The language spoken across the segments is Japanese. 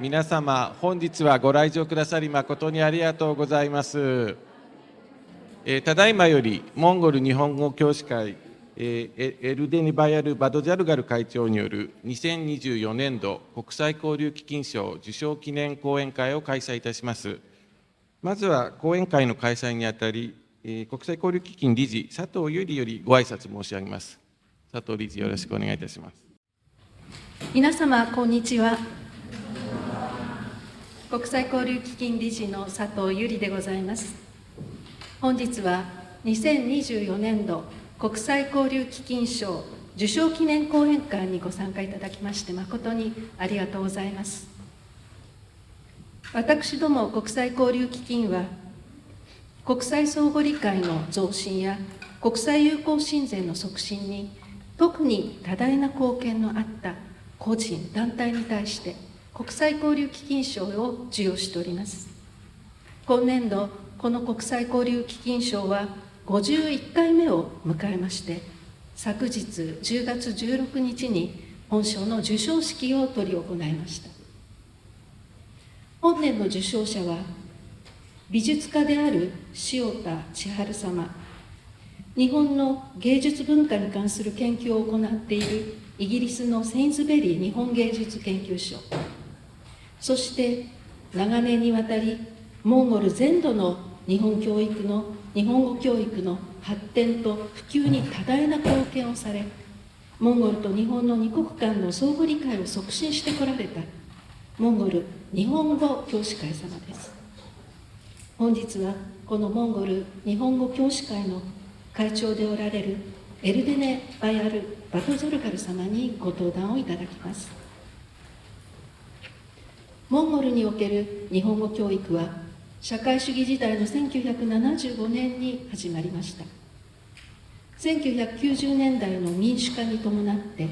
皆様、本日はご来場くださり誠にありがとうございます。ただいまより、モンゴル日本語教師会、エルデニバヤル・バドジャルガル会長による2024年度国際交流基金賞受賞記念講演会を開催いたします。まずは講演会の開催にあたり、国際交流基金理事、佐藤由里よりご挨拶申し上げます。佐藤理事、よろしくお願いいたします。皆様、こんにちは。国際交流基金理事の佐藤由里でございます。本日は2024年度国際交流基金賞受賞記念講演会にご参加いただきまして誠にありがとうございます。私ども国際交流基金は、国際相互理解の増進や国際友好親善の促進に特に多大な貢献のあった個人・団体に対して国際交流基金賞を授与しております。今年度、この国際交流基金賞は51回目を迎えまして、昨日10月16日に本賞の授賞式を執り行いました。本年の受賞者は、美術家である塩田千春様、日本の芸術文化に関する研究を行っているイギリスのセインズベリー日本芸術研究所、そして長年にわたりモンゴル全土の日本語教育の発展と普及に多大な貢献をされ、モンゴルと日本の二国間の相互理解を促進してこられたモンゴル日本語教師会様です。本日はこのモンゴル日本語教師会の会長でおられるエルデネ・バヤル・バトジョルガル様にご登壇をいただきます。モンゴルにおける日本語教育は、社会主義時代の1975年に始まりました。1990年代の民主化に伴って、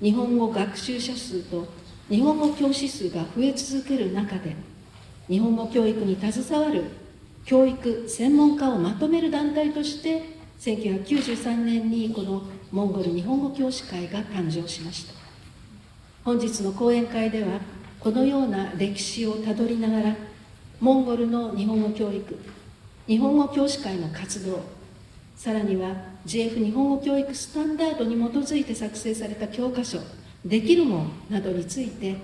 日本語学習者数と日本語教師数が増え続ける中で、日本語教育に携わる教育専門家をまとめる団体として、1993年にこのモンゴル日本語教師会が誕生しました。本日の講演会では、このような歴史をたどりながら、モンゴルの日本語教育、日本語教師会の活動、さらには JF 日本語教育スタンダードに基づいて作成された教科書、できるもんなどについて、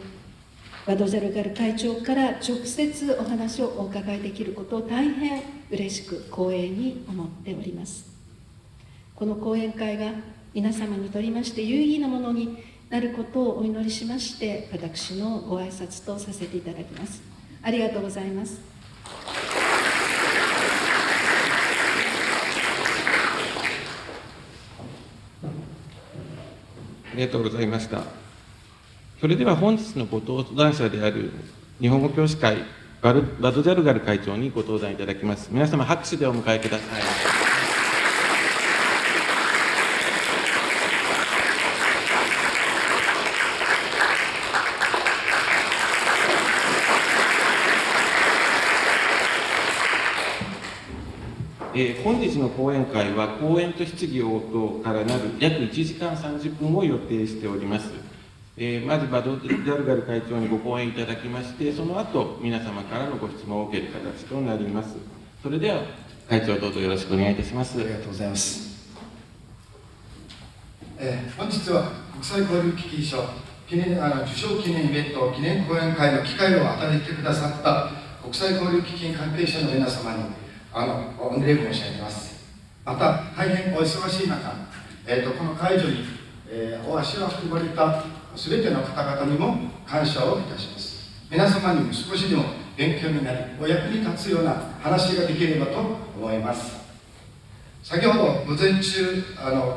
バドジャルガル会長から直接お話をお伺いできることを大変嬉しく光栄に思っております。この講演会が皆様にとりまして有意義なものになることをお祈りしまして、私のご挨拶とさせていただきます。ありがとうございます。ありがとうございました。それでは本日のご登壇者である日本語教師会バドジャルガル会長にご登壇いただきます。皆様、拍手でお迎えください。本日の講演会は講演と質疑応答からなる約1時間30分を予定しております。まずバドジャルガル会長にご講演いただきまして、その後皆様からのご質問を受ける形となります。それでは会長、どうぞよろしくお願いいたします。ありがとうございます。本日は国際交流基金賞受賞記念イベント記念講演会の機会を与えてくださった国際交流基金関係者の皆様に御礼申し上げます。また大変お忙しい中、この会場に、お足を運ばれたすべての方々にも感謝をいたします。皆様にも少しでも勉強になりお役に立つような話ができればと思います。先ほど午前中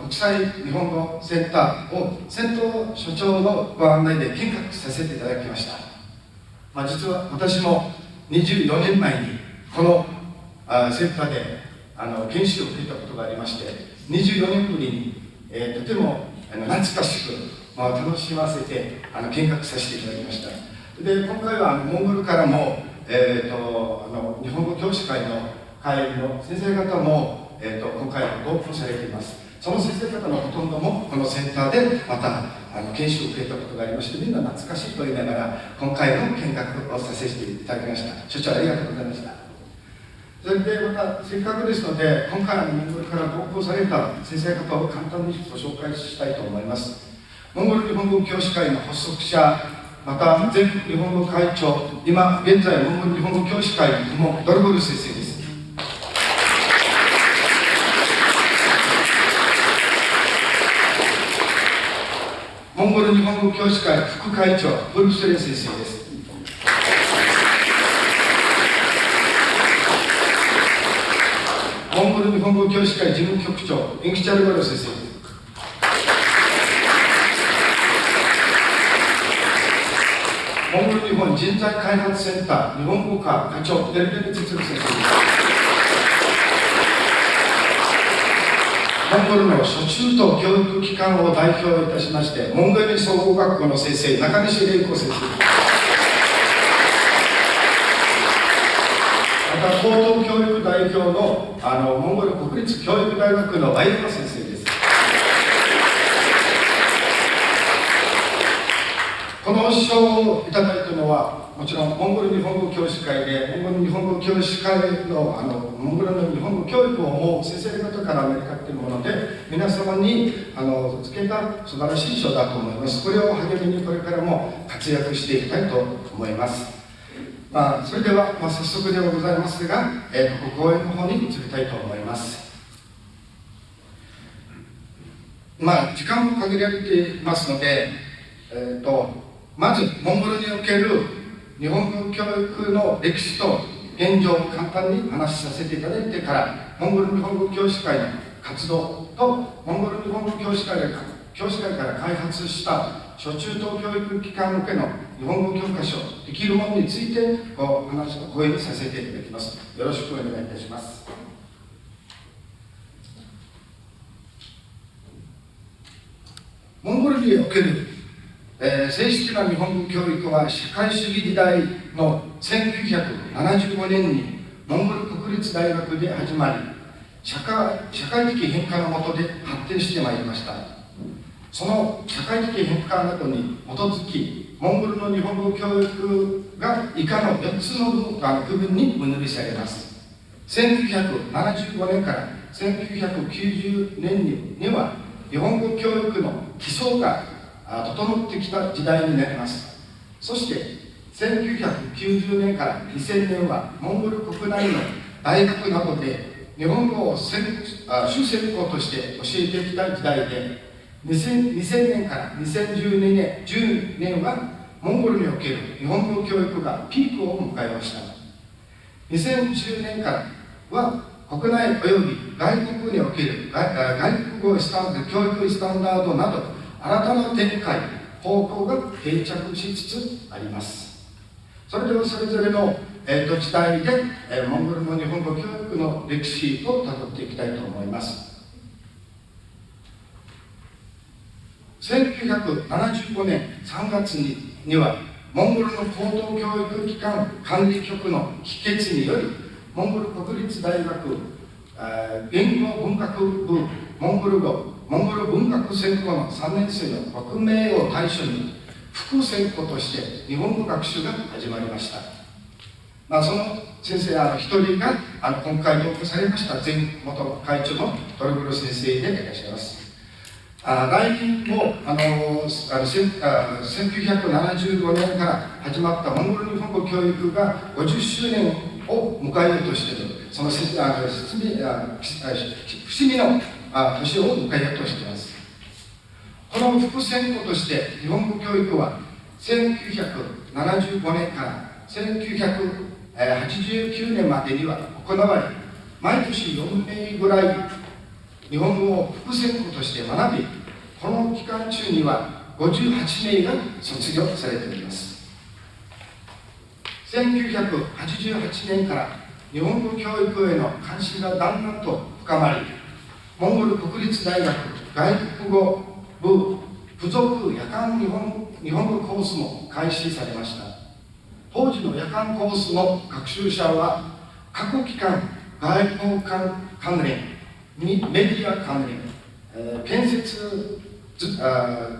国際日本語センターを先頭所長のご案内で見学させていただきました。実は私も24年前にこのセンターで研修を受けたことがありまして、24年ぶりに、とても懐かしく、楽しませて見学させていただきました。で、今回はモンゴルからも、日本語教師会の会の先生方も、今回ごオープンされています。その先生方のほとんどもこのセンターでまた研修を受けたことがありまして、みんな懐かしいと言いながら今回の見学をさせていただきました。所長ありがとうございました。それでまたせっかくですので、今回モンゴルから同行された先生方を簡単にご紹介したいと思います。モンゴル日本語教師会の発足者、また全日本語会長、今現在モンゴル日本語教師会のドルゴル先生です。モンゴル日本語教師会副会長、ブルクスレン先生です。モンゴル日本語教師会事務局長、エンキチャルゴル先生です。モンゴル日本人材開発センター日本語科課長、デルベルツツル先生です。モンゴルの初中等教育機関を代表いたしまして、モンゴル総合学校の先生、中西玲子先生。また、高等教育代表のモンゴル国立教育大学のワイドナ先生です。この賞をいただいたのは、もちろんモンゴル日本語教師会で、モンゴル日本語教師会のモンゴルの日本語教育を思う先生方からアメリカっていうもので、皆様につけた素晴らしい賞だと思います。これを励みにこれからも活躍していきたいと思います。それでは、早速ではございますが、講演の方に移りたいと思います。時間も限られていますので、まずモンゴルにおける日本語教育の歴史と現状を簡単に話しさせていただいてから、モンゴル日本語教師会の活動とモンゴル日本語教師会から開発した初中等教育機関向けの日本語教科書できるものについて講演させていただきます。よろしくお願いいたします。モンゴルにおける正式な日本語教育は社会主義時代の1975年にモンゴル国立大学で始まり、社会的変化の下で発展してまいりました。その社会的変化などに基づき、モンゴルの日本語教育が以下の4つの区分に分類されます。1975年から1990年には日本語教育の基礎が整ってきた時代になります。そして1990年から2000年はモンゴル国内の大学などで日本語を主専攻として教えてきた時代で、2000年から2010年はモンゴルにおける日本語教育がピークを迎えました。2010年からは国内および外国における外国語教育スタンダードなど新たな展開、方向が定着しつつあります。それではそれぞれの時代でモンゴルの日本語教育の歴史をたどっていきたいと思います。1975年3月にはモンゴルの高等教育機関管理局の議決により、モンゴル国立大学言語文学部モンゴル文学専攻の3年生の6名を対象に副専攻として日本語学習が始まりました。その先生一人が今回同行されました前元会長のトルグル先生でいらっしゃいます。来年も1975年から始まったモンゴル日本語教育が50周年を迎えようとしている、その節目の年を迎えようとしています。この副専攻として日本語教育は1975年から1989年までには行われ、毎年4名ぐらい日本語を副専攻として学び、この期間中には58名が卒業されております。1988年から日本語教育への関心がだんだんと深まり、モンゴル国立大学外国語部附属夜間日本語コースも開始されました。当時の夜間コースの学習者は過去機関外交関連メディア関連建設、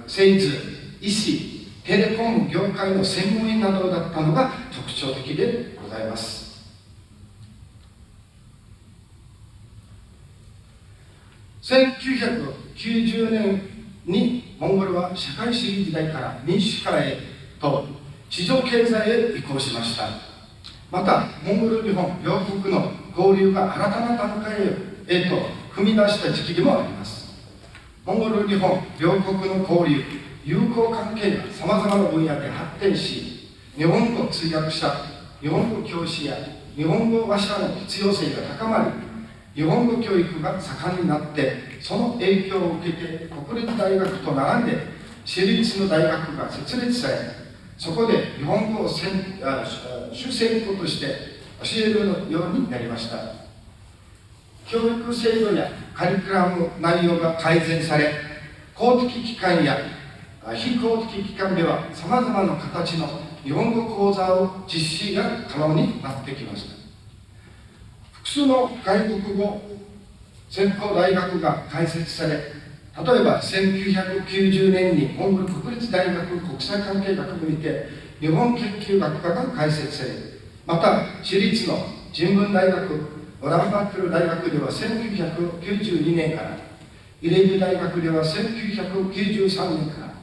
製図、医師、テレコム業界の専門員などだったのが特徴的でございます。1990年にモンゴルは社会主義時代から民主化へと市場経済へ移行しました。またモンゴル日本両国の交流が新たな段階へと踏み出した時期でもあります。モンゴル日本両国の交流友好関係がさまざまな分野で発展し、日本語通訳者、日本語教師や日本語話者の必要性が高まり、日本語教育が盛んになって、その影響を受けて国立大学と並んで私立の大学が設立され、そこで日本語を主専攻として教えるようになりました。教育制度やカリキュラム内容が改善され、公的機関や非公的機関ではさまざまな形の日本語講座を実施が可能になってきました。複数の外国語専攻大学が開設され、例えば1990年にモンゴル国立大学国際関係学部にて日本研究学科が開設され、また私立の人文大学ウランバートル大学では1992年から、イレビュ大学では1993年から、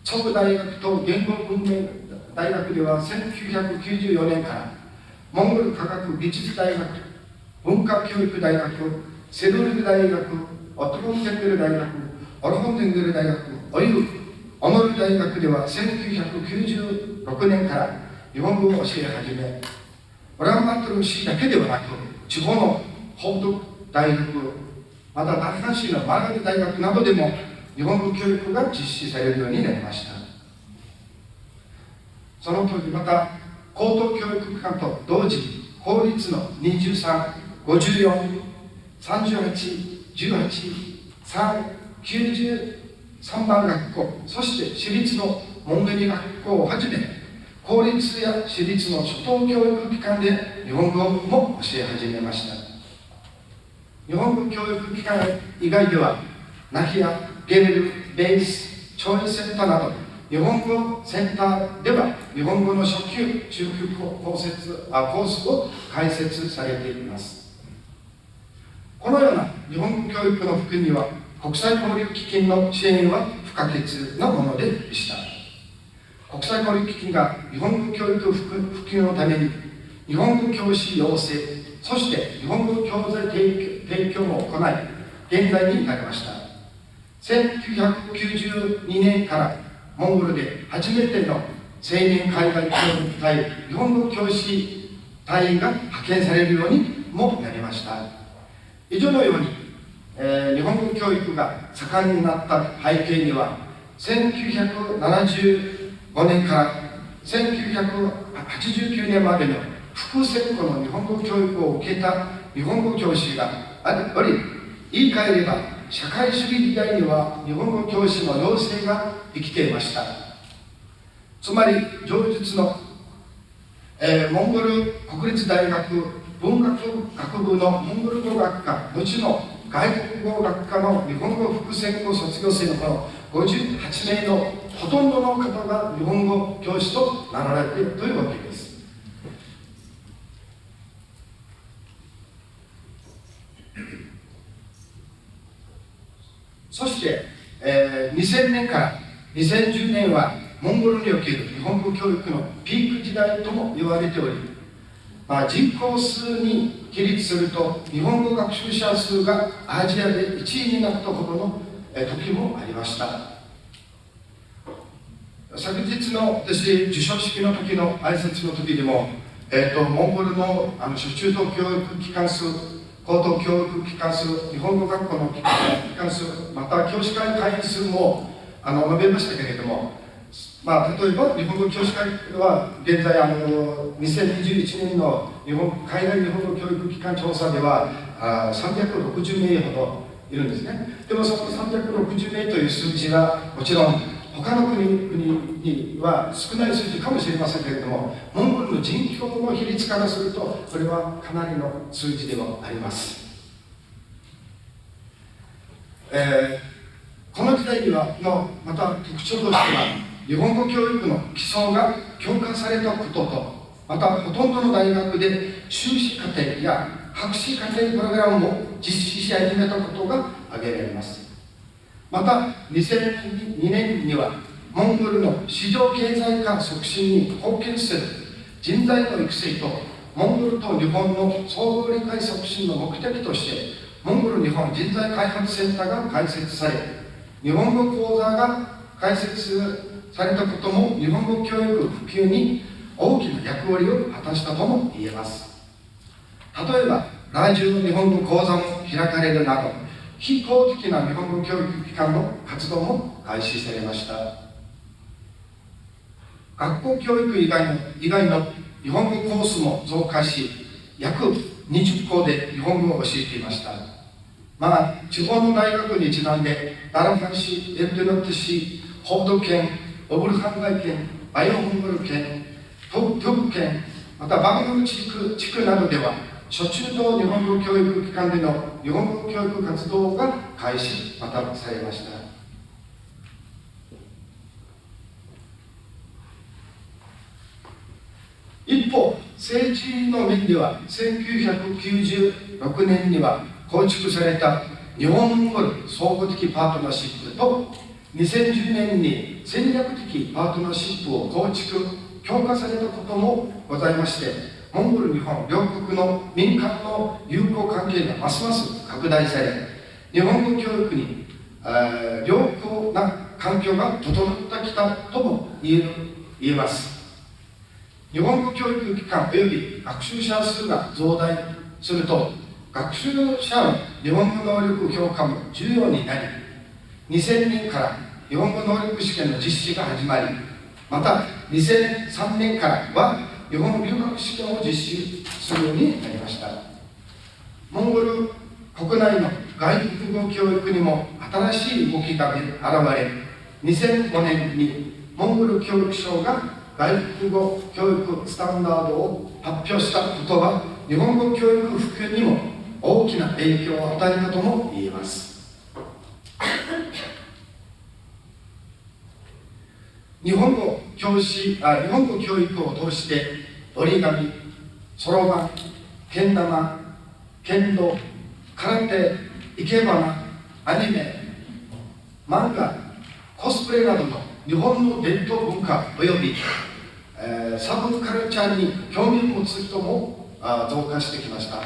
チョブ大学と言語文明大学では1994年から、モンゴル科学美術大学、文化教育大学、セルル大学、オトコンテングル大学、オロホンテングル大学、オノル大学では1996年から日本語を教え始め、ウランバートル市だけではなく、地方の報徳大学、またダルハン市のマラル大学などでも日本語教育が実施されるようになりました。その時また高等教育機関と同時に法律の23、54、38、18、3、93番学校、そして私立のモンゴル学校をはじめ、公立や私立の初等教育機関で日本語も教え始めました。日本語教育機関以外では、ナヒア、ゲレル、ベース、調理センターなど、日本語センターでは日本語の初級、中級コースを開設されています。このような日本語教育の普及には、国際交流基金の支援は不可欠なものでした。国際交流基金が日本語教育普及のために、日本語教師養成、そして日本語教材提供も行い、現在に至りました。1992年からモンゴルで初めての青年海外教育隊、日本語教師隊員が派遣されるようにもなりました。以上のように、日本語教育が盛んになった背景には、1975年から1989年までの複専攻の日本語教育を受けた日本語教師があり、言い換えれば社会主義時代には日本語教師の養成が生きていました。つまり上述の、モンゴル国立大学文学学部のモンゴル語学科、後の外国語学科の日本語副専攻卒業生のこの58名のほとんどの方が日本語教師となられているというわけです。そして、2000年から2010年はモンゴルにおける日本語教育のピーク時代とも言われており、人口数に比率すると日本語学習者数がアジアで1位になったほどの時もありました。昨日の私授賞式の時の挨拶の時でも、モンゴルの初中等教育機関数、高等教育機関数、日本語学校の機関数、また教師会会員数も述べましたけれども、例えば日本語教師会は現在2021年の海外日本語教育機関調査では360名ほどいるんですね。でもその360名という数字はもちろん他の国には少ない数字かもしれませんけれども、モンゴルの人口の比率からするとこれはかなりの数字ではあります。この時代にはまた特徴としては、日本語教育の基礎が強化されたことと、またほとんどの大学で修士課程や博士課程プログラムを実施し始めたことが挙げられます。また2002年にはモンゴルの市場経済化促進に貢献する人材の育成とモンゴルと日本の相互理解促進の目的としてモンゴル日本人材開発センターが開設され、日本語講座が開設されたことも日本語教育普及に大きな役割を果たしたとも言えます。例えば来週の日本語講座も開かれるなど、非公的な日本語教育機関の活動も開始されました。学校教育以外の日本語コースも増加し、約20校で日本語を教えていました。地方の大学にちなんで、ダラファン市、エルドゥノット市、ホード県、オブルハンガイ県、バイオモンゴル県、東部県、またバングル地区などでは、初中等日本語教育機関での日本語教育活動が開始またされました。一方、政治の面では1996年には構築された日本モンゴル相互的パートナーシップと2010年に戦略的パートナーシップを構築強化されたこともございまして、モンゴル日本両国の民間の友好関係がますます拡大され、日本語教育に良好な環境が整ってきたとも言えます。日本語教育機関及び学習者数が増大すると、学習者の日本語能力評価も重要になり、2000年から日本語能力試験の実施が始まり、また2003年からは日本留学試験を実施するようになりました。モンゴル国内の外国語教育にも新しい動きが現れ、2005年にモンゴル教育省が外国語教育スタンダードを発表したことは、日本語教育普及にも大きな影響を与えたとも言えます。日本語教育を通して折り紙、そろばん、けん玉、剣道、空手、生け花、アニメ、漫画、コスプレなどの日本の伝統文化および、サブカルチャーに興味を持つ人も増加してきました。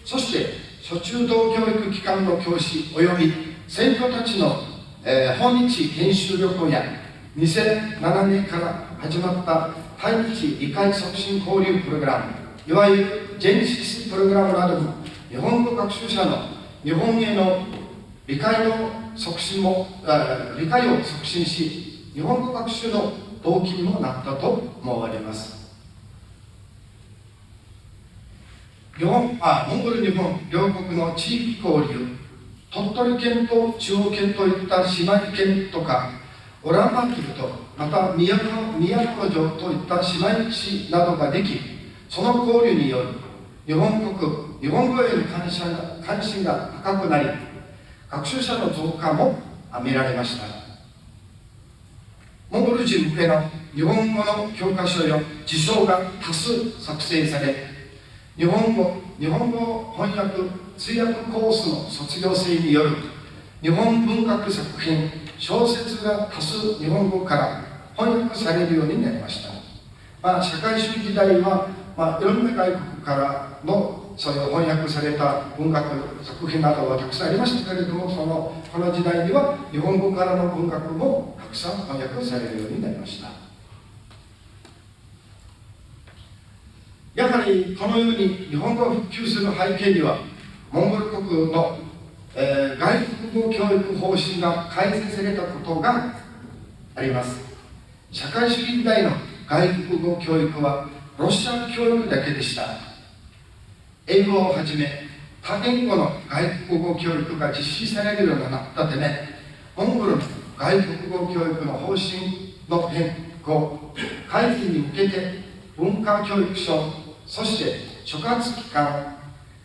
そして初中等教育機関の教師および生徒たちの、訪日研修旅行や2007年から始まった対日理解促進交流プログラム、いわゆるジェネシスプログラムなども日本語学習者の日本への理解を促進し、日本語学習の動機にもなったと思われます。モンゴル日本両国の地域交流、鳥取県と中央県といった姉妹県とか、オランバートルとまた都城といった姉妹市などができ、その交流による日本語への関心が高くなり、学習者の増加も見られました。モンゴル人向けの日本語の教科書や辞書が多数作成され、日本語翻訳通訳コースの卒業生による日本文学作品、小説が多数日本語から翻訳されるようになりました。社会主義時代は、いろんな外国からのそういう翻訳された文学作品などはたくさんありましたけれども、この時代には日本語からの文学もたくさん翻訳されるようになりました。やはりこのように日本語を普及する背景には、モンゴル国の、外国語教育方針が改正されたことがあります。社会主義時代の外国語教育はロシア教育だけでした。英語をはじめ多言語の外国語教育が実施されるようになったため、モンゴルの外国語教育の方針の変更改善に向けて、文化教育省、そして所轄機関、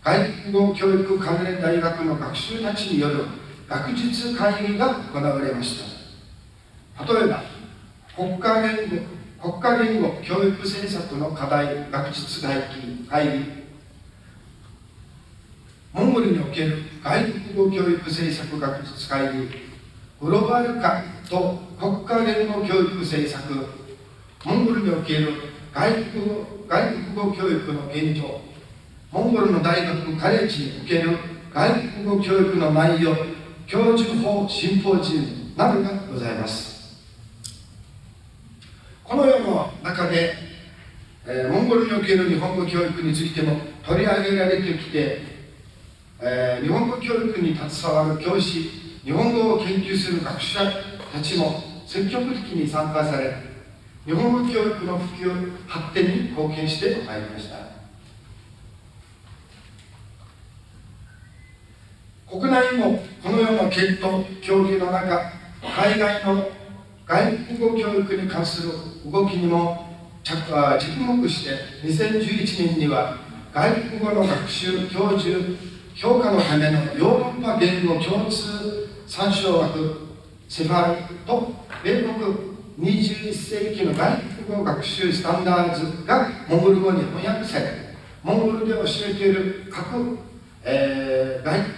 外国語教育関連大学の学習たちによる学術会議が行われました。例えば、国家言語教育政策の課題学術会議、モンゴルにおける外国語教育政策学術会議、グローバル化と国家言語教育政策、モンゴルにおける外国語教育の現状、モンゴルの大学カレッジにおける外国語教育の内容、教授法シンポジウムなどがございます。このような中で、モンゴルにおける日本語教育についても取り上げられてきて、日本語教育に携わる教師、日本語を研究する学者たちも積極的に参加され、日本語教育の普及、発展に貢献してまいりました。国内もこのような検討、協議の中、海外の外国語教育に関する動きにも着目して、2011年には外国語の学習、教授、評価のためのヨーロッパ言語共通参照枠セファルと米国21世紀の外国語学習スタンダードがモンゴル語に翻訳され、モンゴルで教えている各、外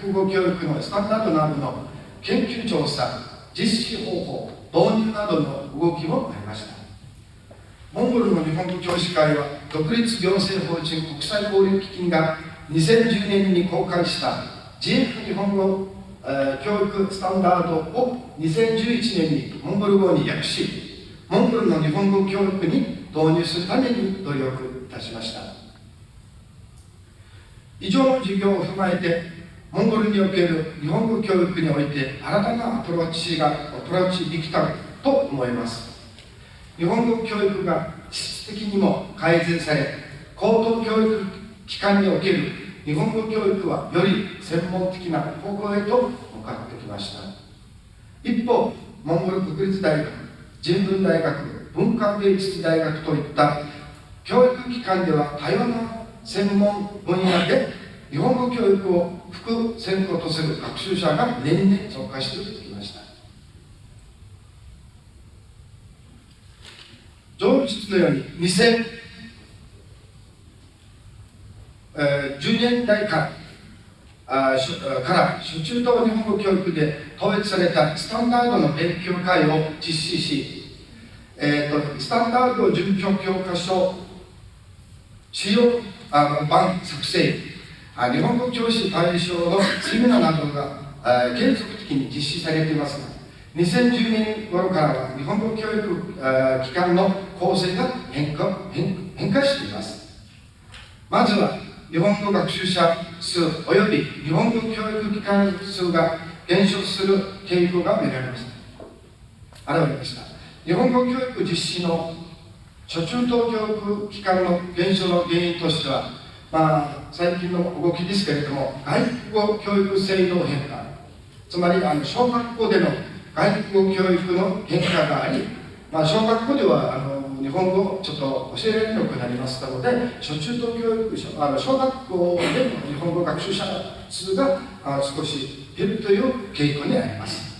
国語教育のスタンダードなどの研究調査、実施方法、導入などの動きもありました。モンゴルの日本語教師会は独立行政法人国際交流基金が2010年に公開した GF 日本語、教育スタンダードを2011年にモンゴル語に訳し、モンゴルの日本語教育に導入するために努力いたしました。以上の事業を踏まえて、モンゴルにおける日本語教育において新たなアプローチできたと思います。日本語教育が質的にも改善され、高等教育機関における日本語教育はより専門的な方向へと向かってきました。一方、モンゴル国立大学、人文大学、文化芸術大学といった教育機関では多様な専門分野で日本語教育を副専攻とする学習者が年々増加してきました。上述のように2010年代から初中等日本語教育で統一されたスタンダードの勉強会を実施し、スタンダード準教科書使用版作成、日本語教師対象のセミナーなどが継続的に実施されていますが、2010年頃からは日本語教育機関の構成が変化しています。まずは日本語学習者数および日本語教育機関数が減少する傾向が見られました。日本語教育実施の初中等教育機関の減少の原因としては、最近の動きですけれども、外国語教育制度変化、つまり小学校での外国語教育の変化があり、小学校では日本語をちょっと教えられなくなりましたので、初中等教育小学校での日本語学習者数が少し減るという傾向にあります。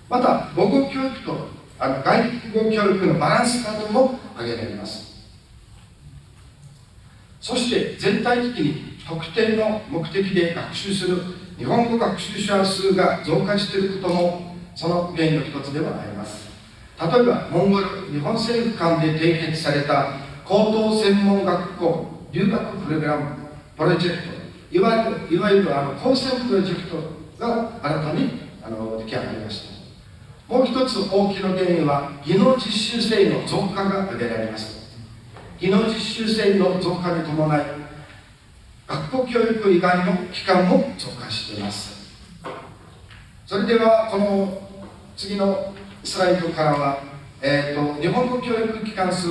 また母語教育と外国語教育のバランスなども挙げられます。そして全体的に特定の目的で学習する日本語学習者数が増加していることもその原因の一つではあります。例えばモンゴル日本政府間で締結された高等専門学校留学プログラムプロジェクト、いわゆる高専プロジェクトが新たに出来上がりました。もう一つ大きな原因は技能実習生の増加が挙げられます。技能実習生の増加に伴い学校教育以外の機関も増加しています。それではこの次のスライドからは、日本語教育機関数、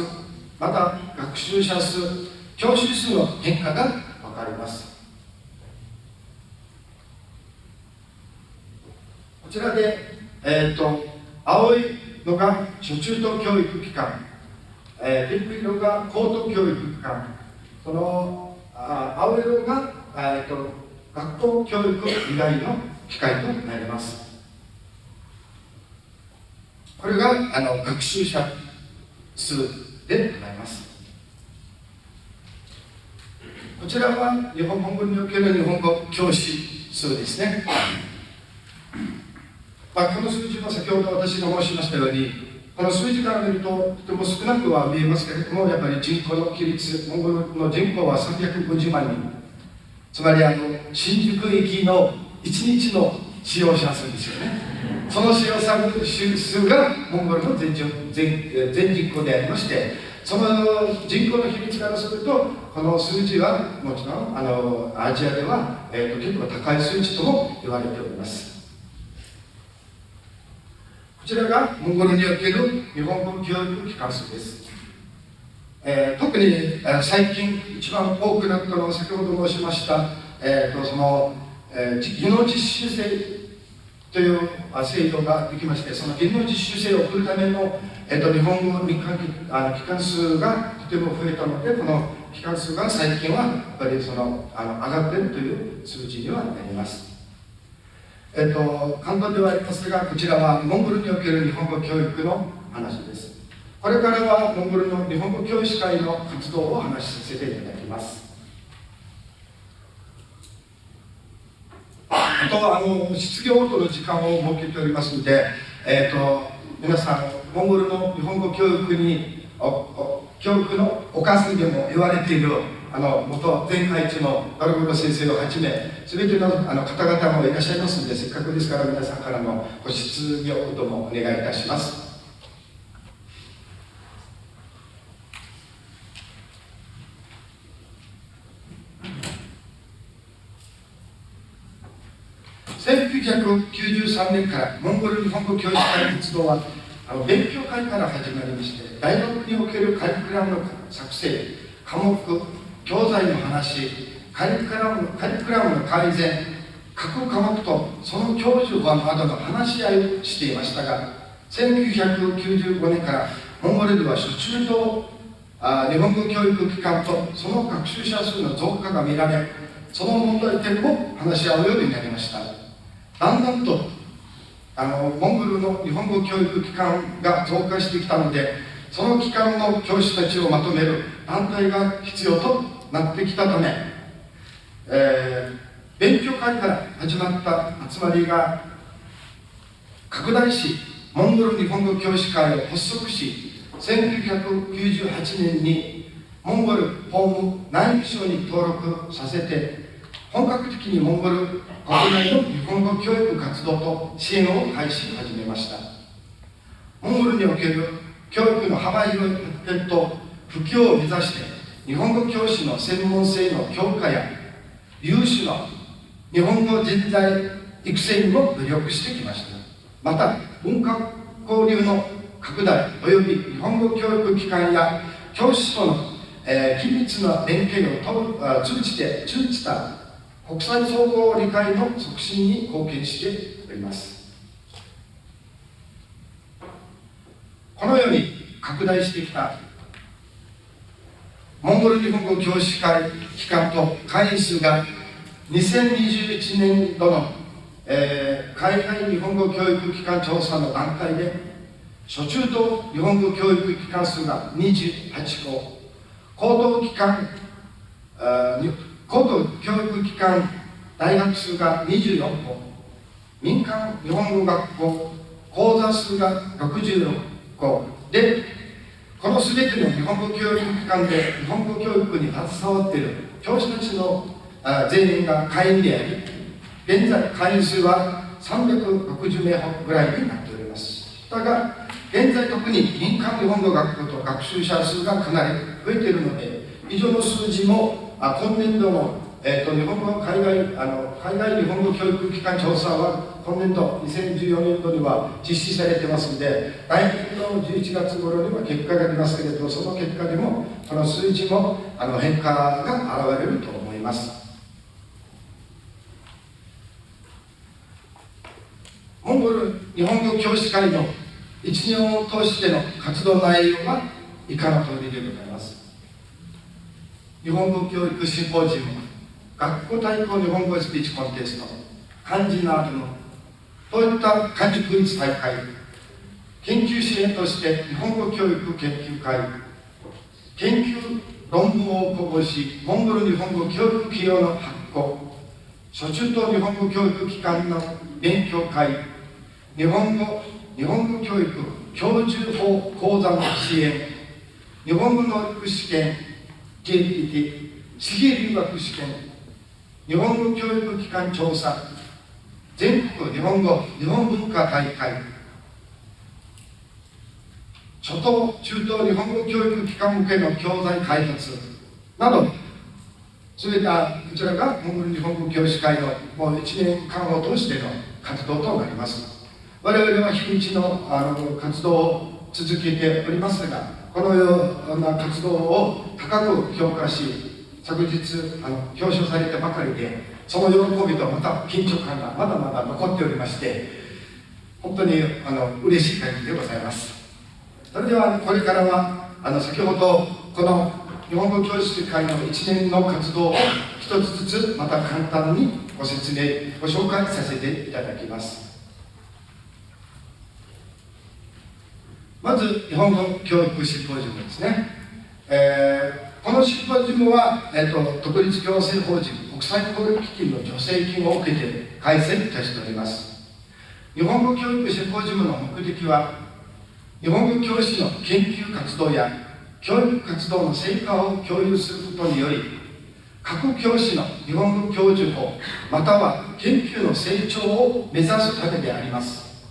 また学習者数、教師数の変化が分かります。こちらで、青いのが初中等教育機関、ピンク色が高等教育機関、その青色が、学校教育以外の機会となります。これが学習者数でございます。こちらは日本語における日本語教師数ですね。この数字は先ほど私が申しましたように、この数字から見るととても少なくは見えますけれども、やっぱり人口の比率、モンゴルの人口は350万人、つまり新宿駅の1日の使用者数ですよね。その使用者数がモンゴルの全人口でありまして、その人口の比率からすると、この数字はもちろんアジアでは、結構高い数値とも言われております。こちらがモンゴルにおける日本語教育機関数です。特に最近一番多くなったのは先ほど申しました、その技能実習生という制度ができまして、その技能実習生を送るための、日本語の機関数がとても増えたので、この機関数が最近はやっぱり上がっているという数字にはなります。簡単ではありますが、こちらはモンゴルにおける日本語教育の話です。これからはモンゴルの日本語教師会の活動をお話しさせていただきます。あとは質疑応答の時間を設けておりますので、皆さん、モンゴルの日本語教育のおかずでも言われている元前会長のバルゴロ先生をはじめ、すべての方々もいらっしゃいますので、せっかくですから皆さんからのご質疑応答もお願いいたします。1993年からモンゴル日本語教師会活動は勉強会から始まりまして、大学におけるカリキュラムの作成、科目、教材の話、カリキュラムの改善、各科目とその教授などの話し合いをしていましたが、1995年からモンゴルでは初中と日本語教育機関とその学習者数の増加が見られ、その問題点も話し合うようになりました。だんだんとモンゴルの日本語教育機関が増加してきたので、その機関の教師たちをまとめる団体が必要となってきたため、勉強会から始まった集まりが拡大し、モンゴル日本語教師会を発足し、1998年にモンゴル法務内務省に登録させて、本格的にモンゴル国内の日本語教育活動と支援を開始始めました。モンゴルにおける教育の幅広い発展と普及を目指して、日本語教師の専門性の強化や有志の日本語人材育成にも努力してきました。また文化交流の拡大および日本語教育機関や教師との、緊密な連携を通じた国際総合理解の促進に貢献しております。このように拡大してきたモンゴル日本語教師会機関と会員数が2021年度の、海外日本語教育機関調査の段階で、初中等日本語教育機関数が28校、高等教育機関大学数が24校、民間日本語学校講座数が66校で、この全ての日本語教育機関で日本語教育に携わっている教師たちの全員が会員であり、現在会員数は360名ぐらいになっております。だが現在特に民間日本語学校と学習者数がかなり増えているので、以上の数字も今年度の海外日本語教育機関調査は今年度2014年度には実施されてますので、来年の11月頃には結果が出ますけれど、その結果でもこの数字も変化が現れると思います。モンゴル日本語教師会の1年を通しての活動内容は以下の通りでございます。日本語教育シンポジウム、学校対抗日本語スピーチコンテスト、漢字などのそういった漢字クイズ大会、研究支援として日本語教育研究会、研究論文を公募し、モンゴル日本語教育企業の発行、初中等日本語教育機関の勉強会、日本語教育教授法講座の支援、日本語能力試験、KPT、私費留学試験、日本語教育機関調査、全国日本文化大会、初等、中等日本語教育機関向けの教材開発など、そういったこちらがモンゴル日本語教師会のもう1年間を通しての活動となります。我々は日にちの活動を続けておりますが、このような活動を高く評価し、昨日表彰されてばかりで、その喜びとまた緊張感がまだまだ残っておりまして、本当に嬉しい限りでございます。それではこれからは先ほどこの日本語教師会の1年の活動を一つずつまた簡単にご説明、ご紹介させていただきます。まず日本語教育シンポジウムですね。このシンポジウムは、独立行政法人国際交流基金の助成金を受けて開催いたしております。日本語教育シンポジウムの目的は、日本語教師の研究活動や教育活動の成果を共有することにより、各教師の日本語教授法または研究の成長を目指すためであります。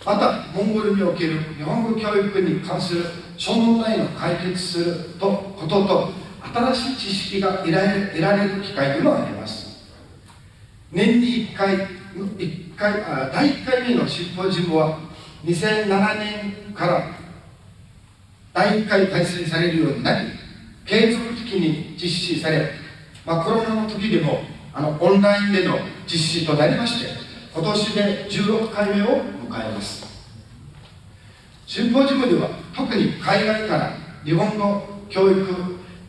またモンゴルにおける日本語教育に関する諸問題を解決することと、新しい知識が得られる機会でもあります。年に1回第1回目のシンポジウムは2007年から第1回開催されるようになり、継続的に実施され、コロナの時でもオンラインでの実施となりまして、今年で16回目を迎えます。シンポジウムでは特に海外から日本語教育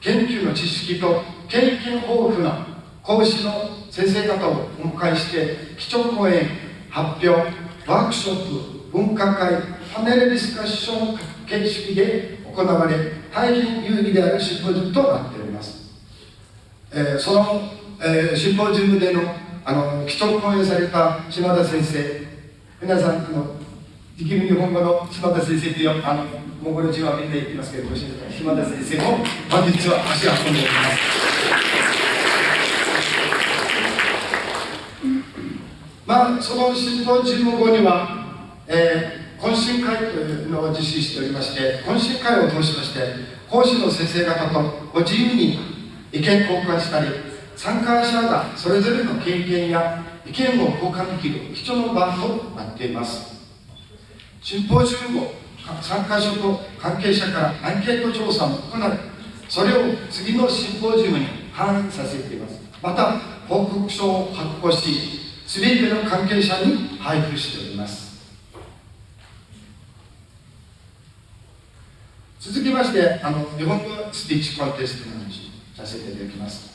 研究の知識と経験豊富な講師の先生方をお迎えして、基調講演、発表、ワークショップ、文化会、パネルディスカッション形式で行われ、大変有意義であるシンポジウムとなっております。その、シンポジウムでの基調講演された島田先生、皆さんできる日本語の島田先生というモンゴル人はみんな言ってますけど、島田先生も本日は足を運んでおります。そのシンポジウム後には、懇親会というのを実施しておりまして、懇親会を通しまして、講師の先生方とご自由に意見交換したり、参加者がそれぞれの経験や意見を交換できる貴重な場となっています。シンポジウム後、参加者と関係者からアンケート調査も行い、それを次のシンポジウムに反映させています。また、報告書を発行し、すべての関係者に配布しております。続きまして、日本語スピーチコンテストの話をさせていただきます。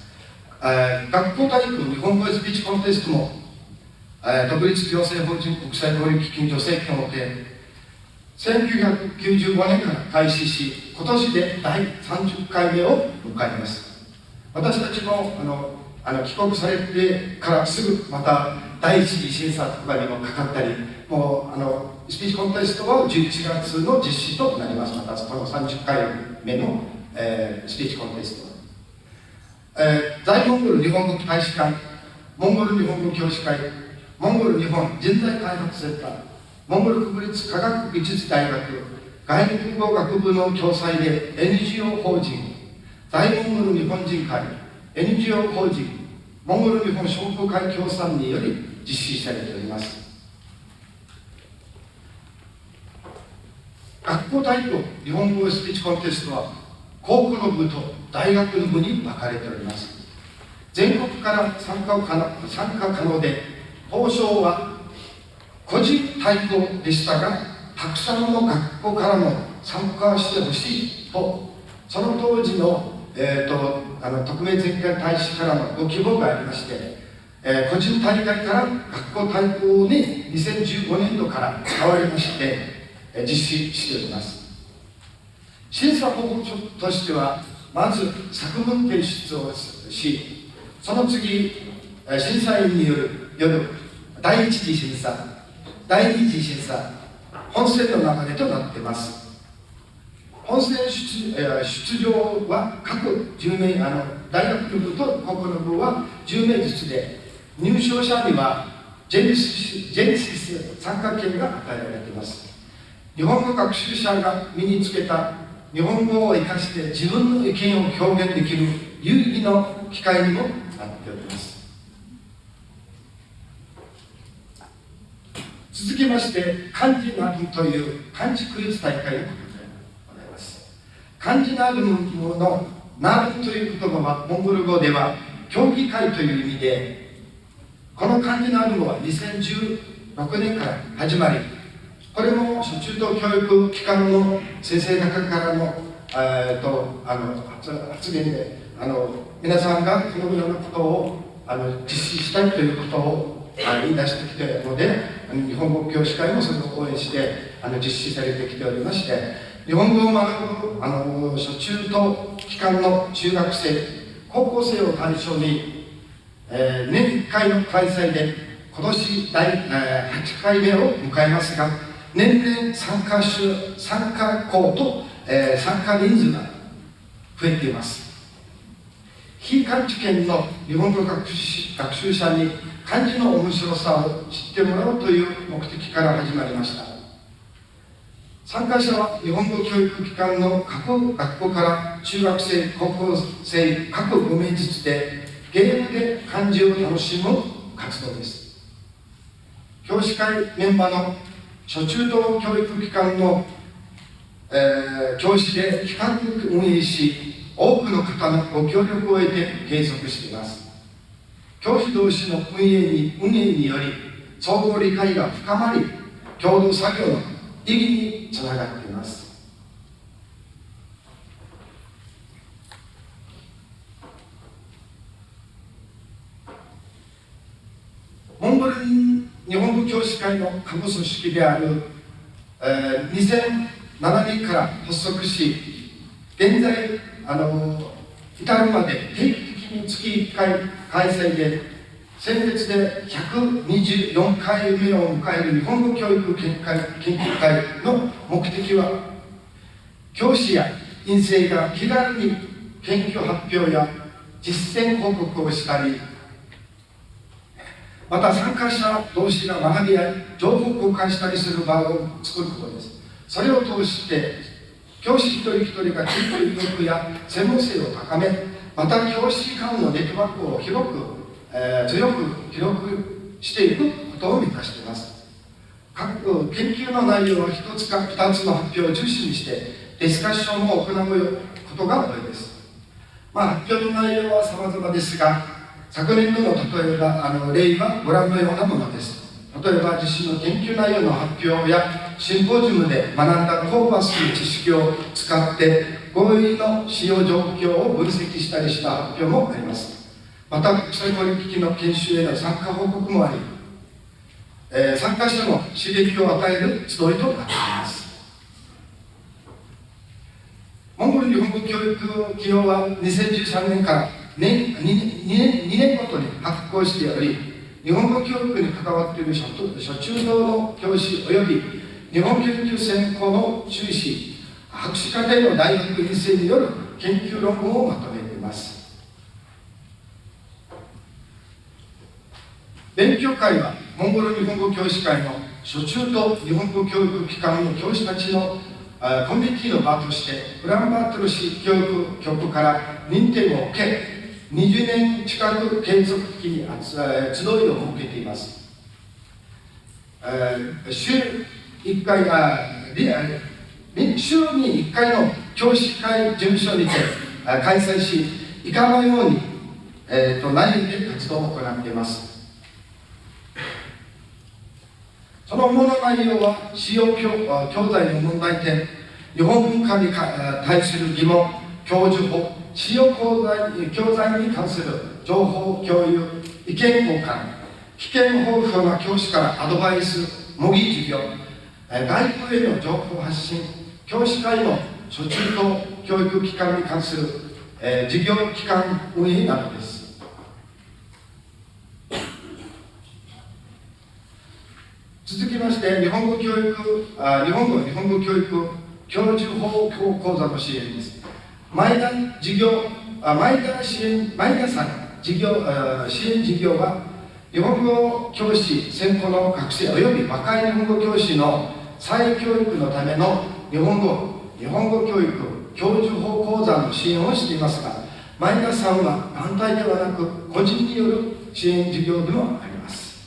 学校体育日本語スピーチコンテストも、独立行政法人国際交流基金助成金を受け、1995年から開始し、今年で第30回目を迎えます。私たちも帰国されてからすぐまた第一次審査とかにもかかったり、もうスピーチコンテストは11月の実施となります。またこの30回目の、スピーチコンテスト。在モンゴル日本語大使館、モンゴル日本語教師会、モンゴル日本人材開発センター、モンゴル国立科学技術大学外国語学部の共催で NGO 法人、在モンゴル日本人会、NGO 法人、モンゴル日本商工会協賛により実施されております。学校体育日本語スピーチコンテストは高校の部と大学の部に分かれております。全国から参加可能で、報奨は個人対抗でしたが、たくさんの学校からも参加してほしいと、その当時の、特命全権大使からのご希望がありまして、個人大会から学校対抗に2015年度から変わりまして、実施しております。審査方法としては、まず作文提出をし、その次、審査員による第一次審査、第二次審査、本選の流れとなっています。本選出場は各10名、大学の部と高校の部は10名ずつで、入賞者にはジェネシス参加権が与えられています。日本語学習者が身につけた日本語を生かして自分の意見を表現できる有意義な機会にもなっております。続きまして、漢字ナルムという漢字クイズ大会を行います。漢字ナルムのナルムという言葉はモンゴル語では競技会という意味で、この漢字ナルムは2016年から始まり、これも初中等教育機関の先生方からの発言で、皆さんがこのようなことを実施したいということを言い出してきているので、日本語教師会もそれを応援して実施されてきておりまして、日本語を学ぶ初中等機関の中学生、高校生を対象に、年1回の開催で、今年第8回目を迎えますが、年々参加校と、参加人数が増えています。非漢字圏の日本語学習者に漢字の面白さを知ってもらおうという目的から始まりました。参加者は日本語教育機関の各学校から中学生、高校生各5名ずつでゲームで漢字を楽しむ活動です。教師会メンバーの初中等教育機関の、教師で企画運営し、多くの方のご協力を得て継続しています。教師同士の運営により、相互理解が深まり、共同作業の意義につながっています。モンゴル日本語教師会の下部組織である、2007年から発足し、現在至るまで定期的に月1回開催で、先月で124回目を迎える日本語教育研究会の目的は、教師や院生が気軽に研究発表や実践報告をしたり、また参加者同士が学びや情報交換したりする場を作ることです。それを通して教師一人一人が研究意欲や専門性を高め、また教師間のネットワークを強く広くしていくことを目指しています。各研究の内容を1つか2つの発表を重視にしてディスカッションを行うことが多いです。発表の内容は様々ですが、昨年度の例えば例はご覧のようなものです。例えば自身の研究内容の発表やシンポジウムで学んだホーバスの知識を使って合意の使用状況を分析したりした発表もあります。また国際交流機器の研修への参加報告もあり、参加者の刺激を与える集いとなっています。モンゴル日本語教育企業は2013年から2年ごとに発行しており、日本語教育に関わっている初中等の教師及び日本研究専攻の修士、博士課程の大学院生による研究論文をまとめています。勉強会はモンゴル日本語教師会の初中等日本語教育機関の教師たちのコミュニティの場として、ウランバートル市教育局から認定を受け、20年近く継続的に集いを設けています。週に1回の教師会事務所にて開催し、以下のように、内容で活動を行っています。その主な内容は、使用教材の問題点、日本文化に対する疑問、教授法、使用教材に関する情報共有、意見交換、危険豊富な教師からアドバイス、模擬授業、外部への情報発信、教師会の初中等教育機関に関する、事業機関運営などです。続きまして、日本語教育教授法講座の支援です。前田さん支援事業は、日本語教師専攻の学生および若い日本語教師の再教育のための日本語教育教授法講座の支援をしていますが、前田さんは団体ではなく個人による支援事業でもあります。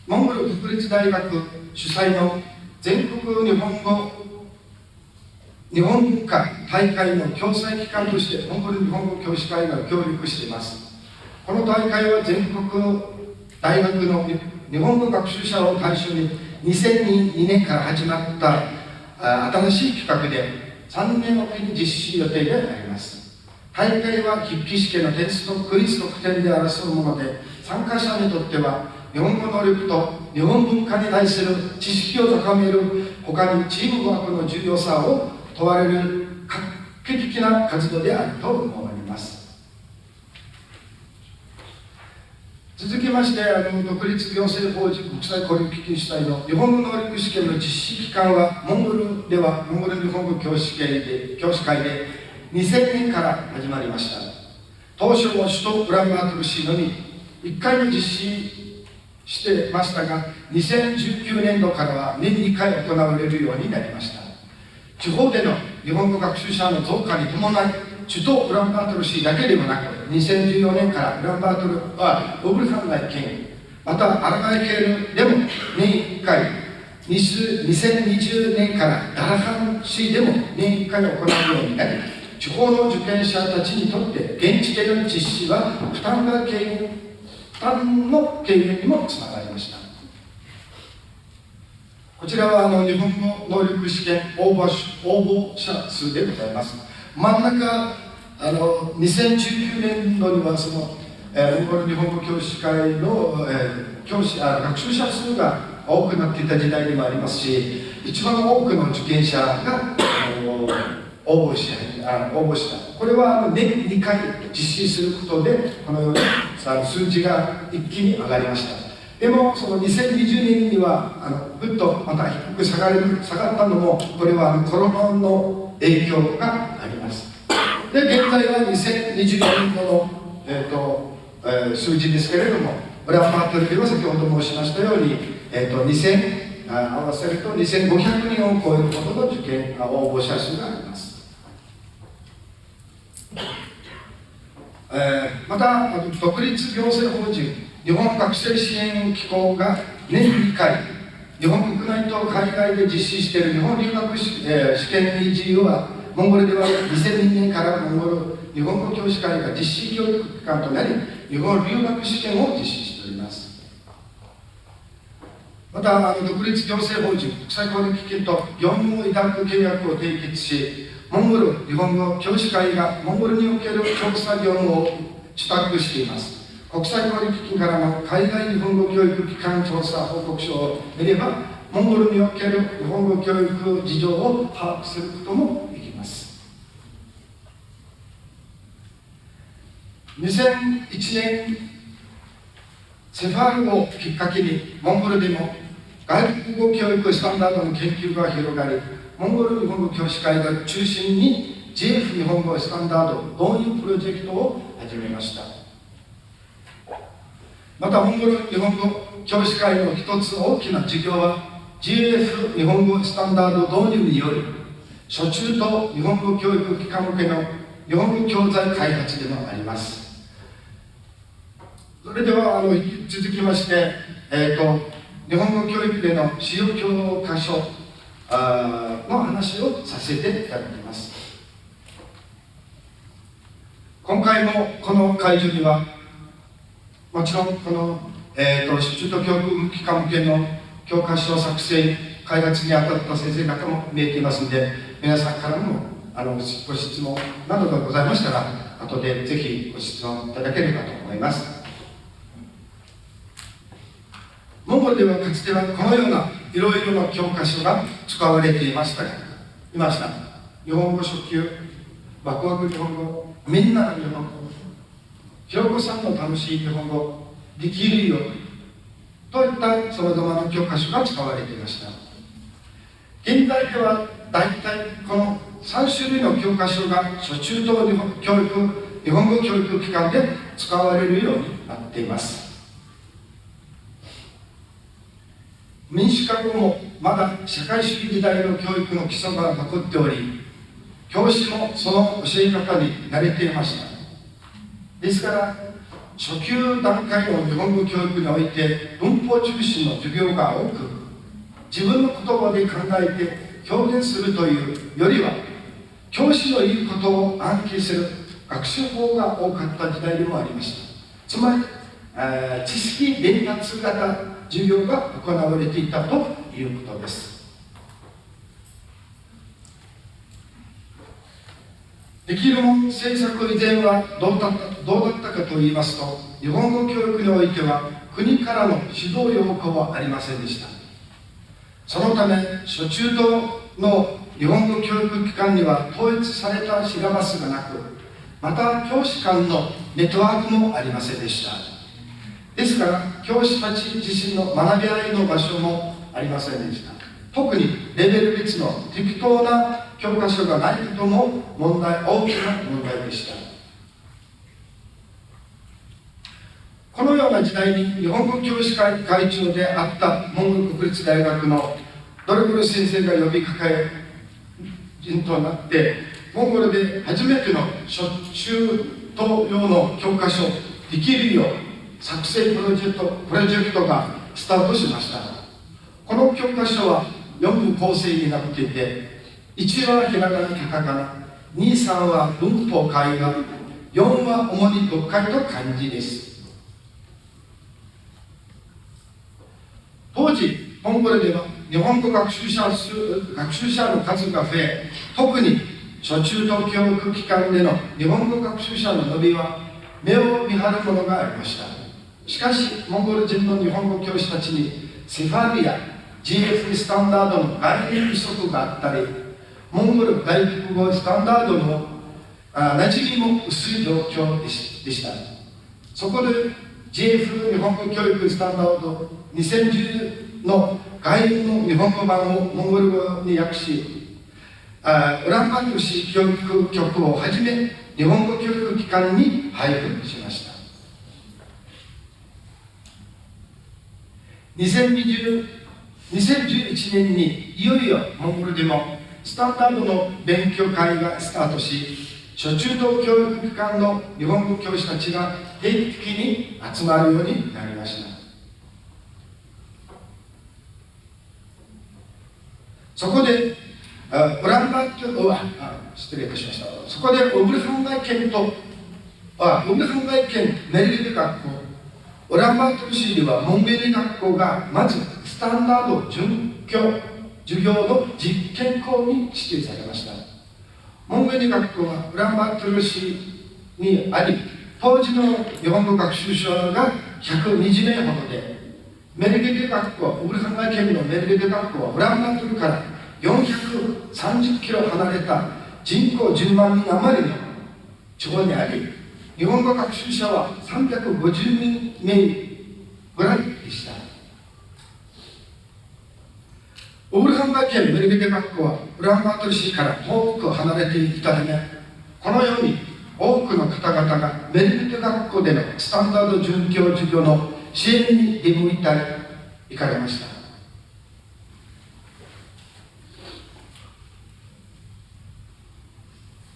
モンゴル国立大学主催の全国日本文化大会の共催機関としてモンゴル日本語教師会が協力しています。この大会は全国大学の日本語学習者を対象に2002年から始まった新しい企画で3年おきに実施予定であります。大会は筆記試験の点数とクイズ得点で争うもので、参加者にとっては日本語能力と日本文化に対する知識を高める他にチームワークの重要さを問われる画期的な活動であると思われます。続きまして、独立行政法人国際交流基金主体の日本語能力試験の実施期間は、モンゴル日本語教師会で2000年から始まりました。当初は首都ウランバートル市のみ1回の実施してましたが、2019年度からは年2回行われるようになりました。地方での日本語学習者の増加に伴い、首都ウランバートル市だけではなく、2014年からウランバートルはオブルハンナイ県、またアラガイケールでも年1回、2020年からダラハン市でも年1回行うようになり、地方の受験者たちにとって現地での実施は負担の軽減にもつながりました。こちらは日本語能力試験応募者数でございます。真ん中、2019年度にはモンゴル日本語教師会の、学習者数が多くなっていた時代でもありますし、一番多くの受験者が応募した。これは年2回実施することで、このように数字が一気に上がりました。でも、その2020年にはぐっとまた低く下がったのも、これはコロナの影響があります。で、現在は2020年度の、数字ですけれども、ウランバートルでは先ほど申しましたように、合わせると2500人を超えるほどの応募者数があります。また、独立行政法人日本学生支援機構が年2回、日本国内と海外で実施している日本留学試験 EGU は、モンゴルでは2002年からモンゴル日本語教師会が実施教育機関となり、日本留学試験を実施しております。また、独立行政法人国際交流基金と業務委託契約を締結し、モンゴル日本語教師会がモンゴルにおける調査業務を受託しています。国際交流基金からの海外日本語教育機関調査報告書を見れば、モンゴルにおける日本語教育事情を把握することもできます。2001年、セファールをきっかけに、モンゴルでも外国語教育スタンダードの研究が広がり、モンゴル日本語教師会が中心に JF 日本語スタンダード導入プロジェクトを始めました。また、モンゴル日本語教師会の一つ大きな事業は JF 日本語スタンダード導入による初中と日本語教育機関向けの日本語教材開発でもあります。それでは続きまして、日本語教育での使用教科書の話をさせていただきます。今回もこの会場には、もちろんこの、中途教育機関向けの教科書作成開発に当たった先生方も見えていますので、皆さんからもご質問などがございましたら、後でぜひご質問いただければと思います。モンゴルではかつてはこのようないろいろな教科書が使われていました。日本語初級、ワクワク日本語、みんなの日本語、ひろこさんの楽しい日本語、できるよといったさまざまな教科書が使われていました。現代では大体この3種類の教科書が初中等日本語教育機関で使われるようになっています。民主化後もまだ社会主義時代の教育の基礎が残っており、教師もその教え方に慣れていました。ですから初級段階の日本語教育において文法中心の授業が多く、自分の言葉で考えて表現するというよりは教師の言うことを暗記する学習法が多かった時代でもありました。つまり知識伝達型授業が行われていたということです。できるもん政策以前はどうだったかといいますと、日本語教育においては国からの指導要項はありませんでした。そのため初中等の日本語教育機関には統一されたシラバスがなく、また教師間のネットワークもありませんでした。ですから教師たち自身の学び合いの場所もありませんでした。特にレベル別の適当な教科書がないことも大きな問題でした。このような時代に日本語教師会会長であったモンゴル国立大学のドルブル先生が呼びかけ人となって、モンゴルで初めての初中等用の教科書できるよ作成プロジェクトがスタートしました。この教科書は4部構成になっていて、1はひらがな、カタカナ、2、3は文法、会話、4は主に読解と漢字です。当時、モンゴルでは日本語学習者の数が増え、特に初中等教育機関での日本語学習者の伸びは目を見張るものがありました。しかし、モンゴル人の日本語教師たちにセファリや GF スタンダードの概念不足があったり、モンゴル外国語スタンダードの馴染みも薄い状況でした。そこで GF 日本語教育スタンダード2010の外部の日本語版をモンゴル語に訳し、ウランバートル市教育局をはじめ日本語教育機関に配布しました。2011年にいよいよモンゴルでもスタンダードの勉強会がスタートし、初中等教育機関の日本語教師たちが定期的に集まるようになりました。そこでウランバートル失礼いたしました。そこでウブルハンガイ県メルリル学校、ウランバートル市ではモンベリ学校がまずスタンダード准教授業の実験校に指定されました。モンベリ学校はウランバートル市にあり、当時の日本語学習者が120名ほどで、メルゲデ学校、ウブルハンガイ県のメルゲデ学校はウランバートルから430キロ離れた人口10万人余りの地方にあり、日本語学習者は350名ぐらいでした。ウブルハンガイ県メルゲデ学校はウランバートル市から遠く離れていたため、このように多くの方々がメルゲデ学校でのスタンダード准教授業の支援に出向いたり行かれました。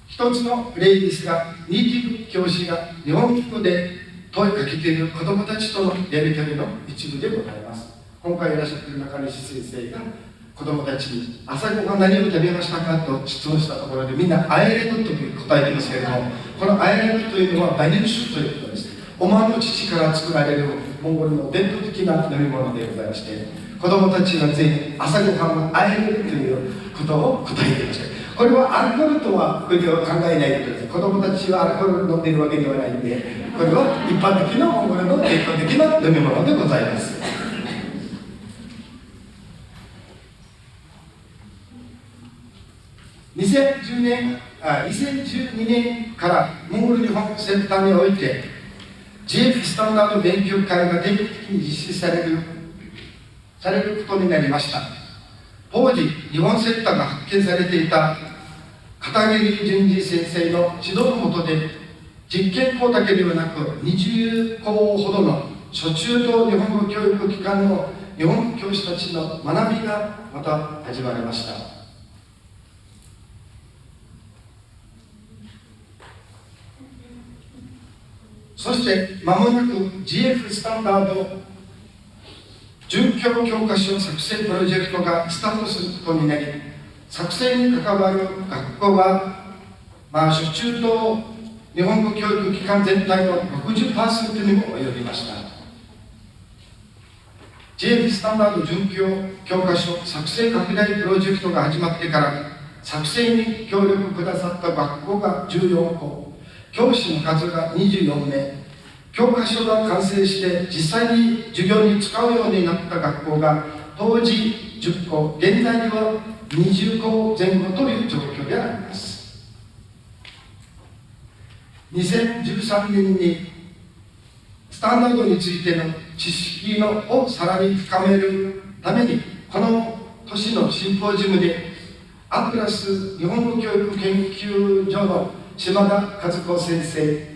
一つの例ですが、ネイティブ教師が日本語で問いかけている子どもたちとのやり取りの一部でございます。今回いらっしゃっている中西先生が子どもたちに朝ごはん何を食べましたかと質問したところで、みんなアイレドと答えていますけれども、このアイレドというのはバイネルシュということです。オマーンの乳から作られるモンゴルの伝統的な飲み物でございまして、子どもたちは全員朝ごはんはアイレドということを答えていました。これはアルコールとは国を考えないことです。子どもたちはアルコールを飲んでいるわけではないんで、これは一般的なモンゴルの伝統的な飲み物でございます。2012年からモンゴル日本センターにおいて GF スタンダード勉強会が定期的に実施されることになりました。当時日本センターが発見されていた片桐淳二先生の指導の下で実験校だけではなく20校ほどの初中等日本語教育機関の日本語教師たちの学びがまた始まりました。そして間もなく GF スタンダード准教教科書作成プロジェクトがスタートすることになり、作成に関わる学校は、初中等日本語教育機関全体の 60% にも及びました。GF スタンダード准教教科書作成拡大プロジェクトが始まってから作成に協力くださった学校が14校、教師の数が24名、教科書が完成して実際に授業に使うようになった学校が当時10校、現在には20校前後という状況であります。2013年にスタンダードについての知識をさらに深めるために、この年のシンポジウムでアトラス日本語教育研究所の島田和子先生、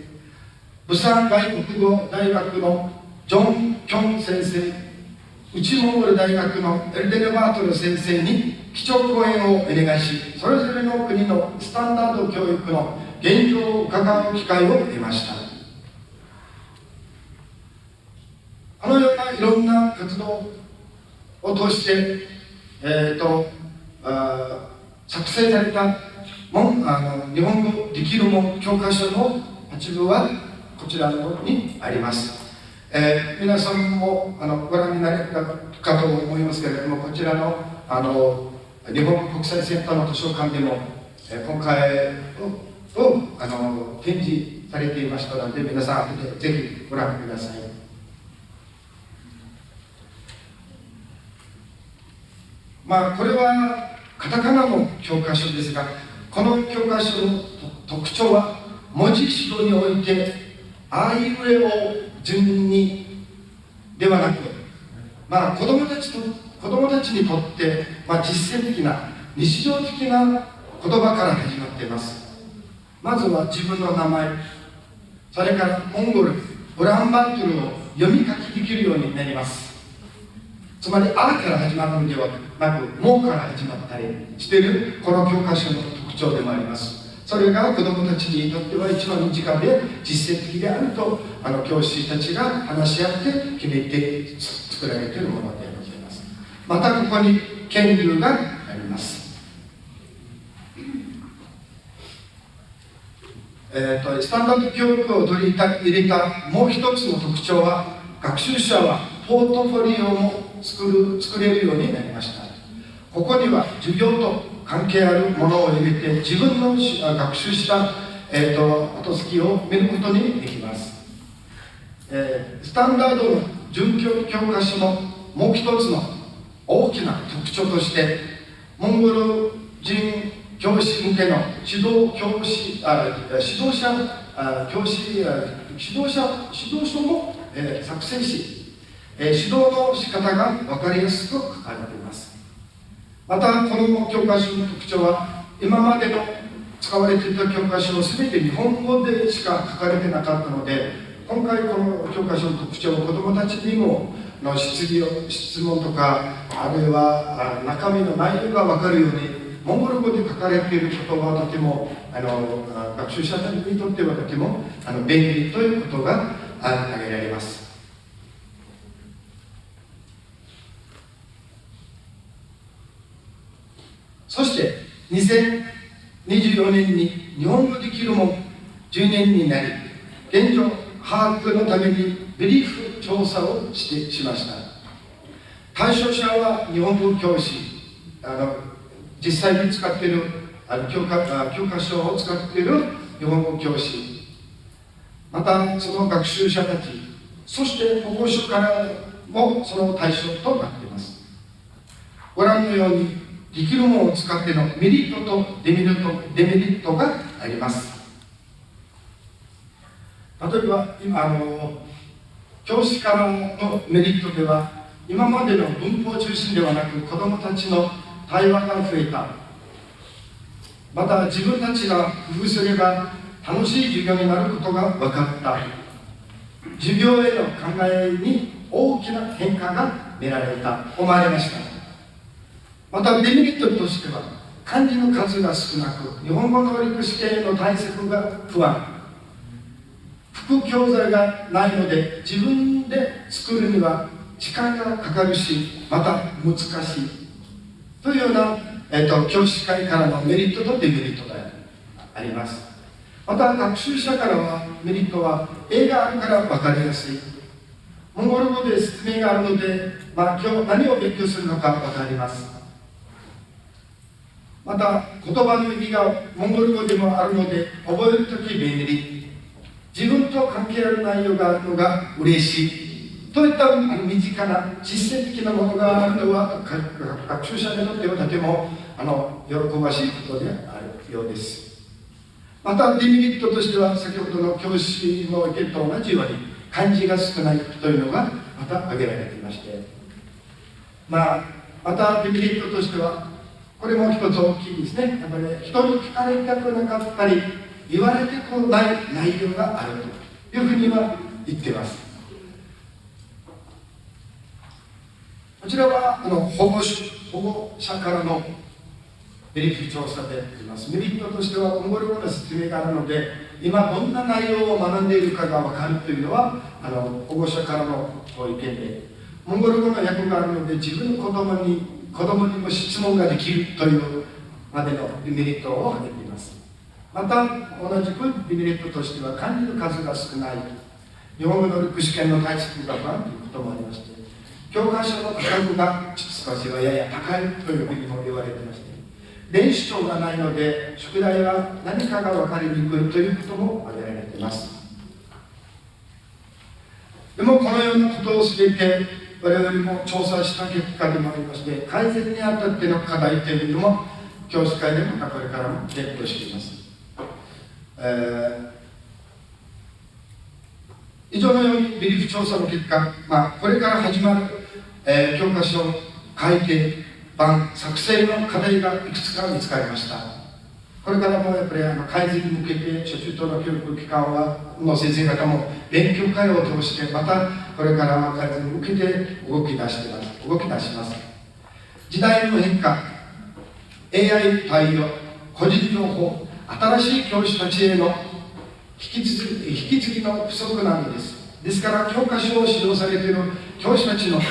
釜山外国語大学のジョン・キョン先生、内モンゴル大学のエルデネバートル先生に基調講演をお願いし、それぞれの国のスタンダード教育の現状を伺う機会を得ました。このようないろんな活動を通して、作成された日本語できる門教科書の一部はこちらの方にあります。皆さんもご覧になれたかと思いますけれども、こちらの日本国際センターの図書館でも、今回を展示されていましたので、皆さん後でぜひご覧ください。これはカタカナの教科書ですが、この教科書の特徴は文字指導においてあいうえを順にではなく、子どもたちにとって、実践的な日常的な言葉から始まっています。まずは自分の名前、それからモンゴルウランバートルを読み書きできるようになります。つまり「あ」から始まるのではなく「も」から始まったりしているこの教科書の特徴でもあります。それが子どもたちにとっては一番身近で実践的であると教師たちが話し合って決めて作られているものでございます。またここに権流があります。スタンダード教育を取り入れたもう一つの特徴は、学習者はポートフォリオも作れるようになりました。ここには授業と関係あるものを入れて自分の学習した後付きを見ることにできます。スタンダードの准教教科書のもう一つの大きな特徴として、モンゴル人教師向けの指導書も作成し、指導の仕方が分かりやすく書かれています。またこの教科書の特徴は、今までの使われていた教科書を全て日本語でしか書かれてなかったので、今回この教科書の特徴を子どもたちにも質問とか、あるいは中身の内容が分かるようにモンゴル語で書かれていることはとても学習者たちにとってはとても便利ということが挙げられます。そして2024年に日本語できるも10年になり、現状把握のためにブリーフ調査をしました。対象者は日本語教師、実際に使っている教科書を使っている日本語教師、またその学習者たち、そして保護者からもその対象となっています。ご覧のようにできるものを使ってのメリットとデメリットがあります。例えば今教師からのメリットでは、今までの文法中心ではなく子どもたちの対話が増えた。また自分たちが工夫すれば楽しい授業になることが分かった。授業への考えに大きな変化が見られた、思われました。またデメリットとしては、漢字の数が少なく、日本語能力試験への対策が不安、副教材がないので自分で作るには時間がかかるし、また難しいというような、教師会からのメリットとデメリットがあります。また学習者からはメリットは絵があるから分かりやすい。モンゴル語で説明があるので、今日何を勉強するのか分かります。また言葉の意味がモンゴル語でもあるので覚えるとき便利。自分と関係ある内容があるのが嬉しいといった身近な実践的なものがあるのは学習者にとってはとても喜ばしいことであるようです。またデメリットとしては、先ほどの教師の意見と同じように漢字が少ないというのがまた挙げられていまして、またデメリットとしてはこれも一つ大きいですね。やっぱり人に聞かれたくなかったり言われてこない内容があるというふうには言っています。こちらは保護者からのメリット調査であります。メリットとしては、モンゴル語の説明があるので、今どんな内容を学んでいるかが分かるというのは保護者からのご意見で、モンゴル語の訳があるので自分の子供にも質問ができるというまでのデメリットを挙げています。また同じくデメリットとしては、漢字の数が少ない、日本語能力試験の対策が不安ということもありまして、教科書の価格が少しはやや高いというふうにも言われていまして、練習帳がないので宿題は何かが分かりにくいということも挙げられています。でもこのようなことを全て我々も調査した結果でもありまして、改善にあたっての課題というのも教師会でまたこれからも検討しています。以上のようにビリーフ調査の結果、これから始まる、教科書改訂版作成の課題がいくつか見つかりました。これからもやっぱり改善に向けて諸中等の教育機関の先生方も勉強会を通して、またこれからは改善に向けて動き出します。時代の変化、 AI 対応、個人情報、新しい教師たちへの引き継ぎの不足なのです。ですから教科書を指導されている教師たちの意見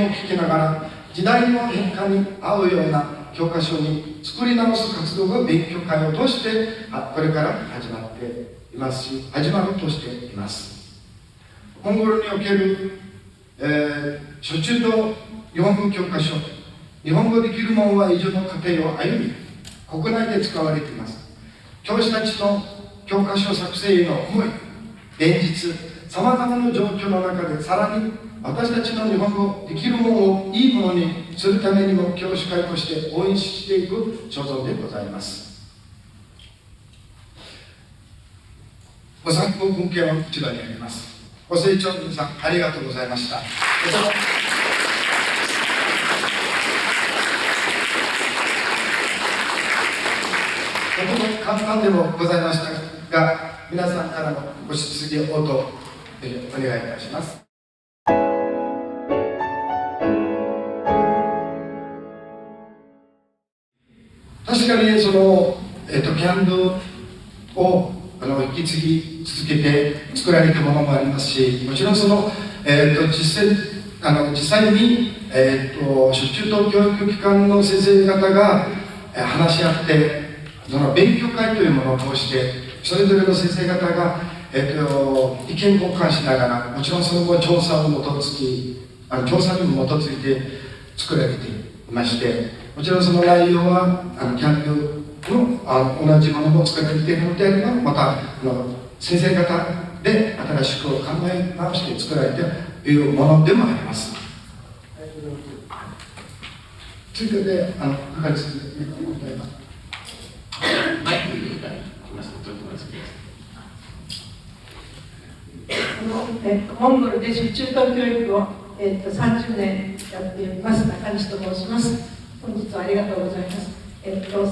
を聞きながら、時代の変化に合うような教科書に作り直す活動が勉強会を通してこれから始まっていますし、始まろうとしています。モンゴルにおける、初中等日本語教科書、日本語できるもんは以上の過程を歩み、国内で使われています。教師たちの教科書作成への思い、連日さまざまな状況の中で、さらに私たちの日本語できるものをいいものにするためにも教師会として応援していく所存でございます。ご参考文献はこちらにあります。ご清聴皆さんありがとうございました。とても簡単でもございましたが、皆さんからのご質疑応答お願いいたします。確かにキャンドを引き継ぎ続けて作られたものもありますし、もちろん実際に、初中等教育機関の先生方が話し合ってその勉強会というものを通して、それぞれの先生方が、意見交換しながら、もちろんその後調査に基づいて作られていまして、もちろんその内容はキャンドの同じものも作られているのであれば、また先生方で新しく考え直して作られているものでもあります。追加で係長で答えます。モンゴルで中等教育を、30年やっております中西と申します。本日はありがとうございます。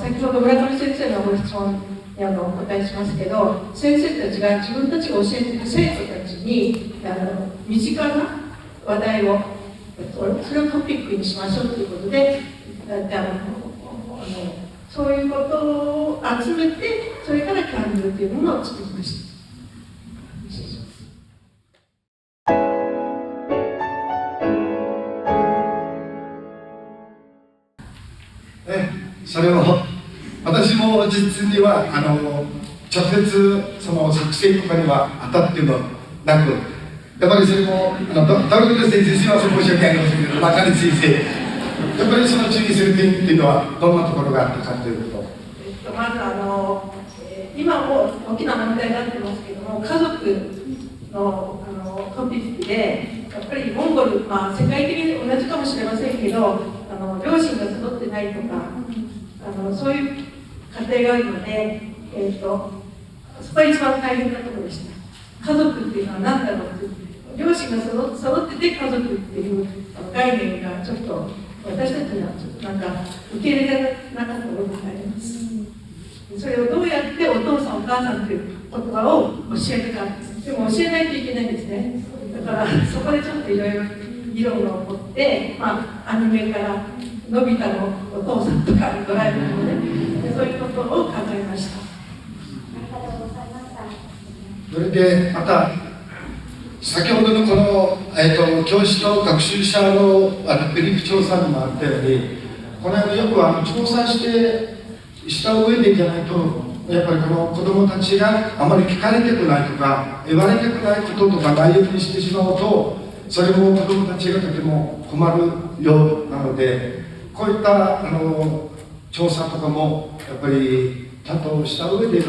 先ほど村上先生のご質問にお答えしますけど、先生たちが自分たちが教えている生徒たちに身近な話題をそれをトピックにしましょうということで、そういうことを集めて、それからキャンドルというものを作りました。それを私も実には直接その作成とかには当たってもなく、やっぱりそれもダルト先生すいません申し訳ありませんけど、中西先生やっぱりその注意する点っていうのはどんなところがあったかということ。まず今も大きな問題になってますけども、家族のトピックでやっぱりモンゴル、世界的に同じかもしれませんけど、両親が育ってないとかそういう家庭があるので、そこが一番大変なところでした。家族っていうのは何だろうって、両親が育ってて家族っていう概念がちょっと私たちにはちょっとなんか受け入れられなかった部分があります。それをどうやってお父さんお母さんという言葉を教えるか、でも教えないといけないんですね。だからそこでちょっといろいろ議論が起こって、アニメからのび太のお父さんとかドラえもんのね、そういうことを考えました。それでまた先ほどのこの、教師と学習者のブリーフ調査にもあったように、このよく調査してした上でじゃないと、やっぱりこの子どもたちがあまり聞かれたくないとか言われたくないこととか内容にしてしまうと、それも子どもたちがとても困るようなので、こういった調査とかもやっぱりちゃんとした上で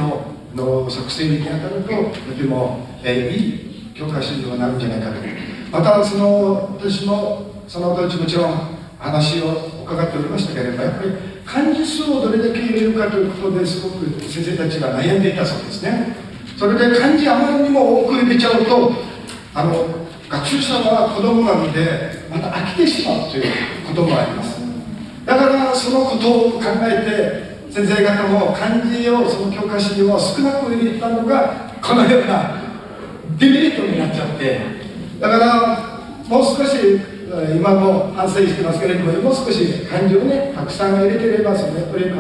の作成に当たるととてもいい教科書にはなるんじゃないかと。また私もその当時もちろん話を伺っておりましたけれども、やっぱり漢字数をどれだけ入れるかということですごく先生たちが悩んでいたそうですね。それで漢字あまりにも多く入れちゃうと学習者は子供なのでまた飽きてしまうということもあります。だからそのことを考えて先生方も漢字をその教科書には少なく入れたのがこのようなデメリットになっちゃって、だからもう少し今も反省してますけれども、もう少し漢字をねたくさん入れてればそのやっぱり結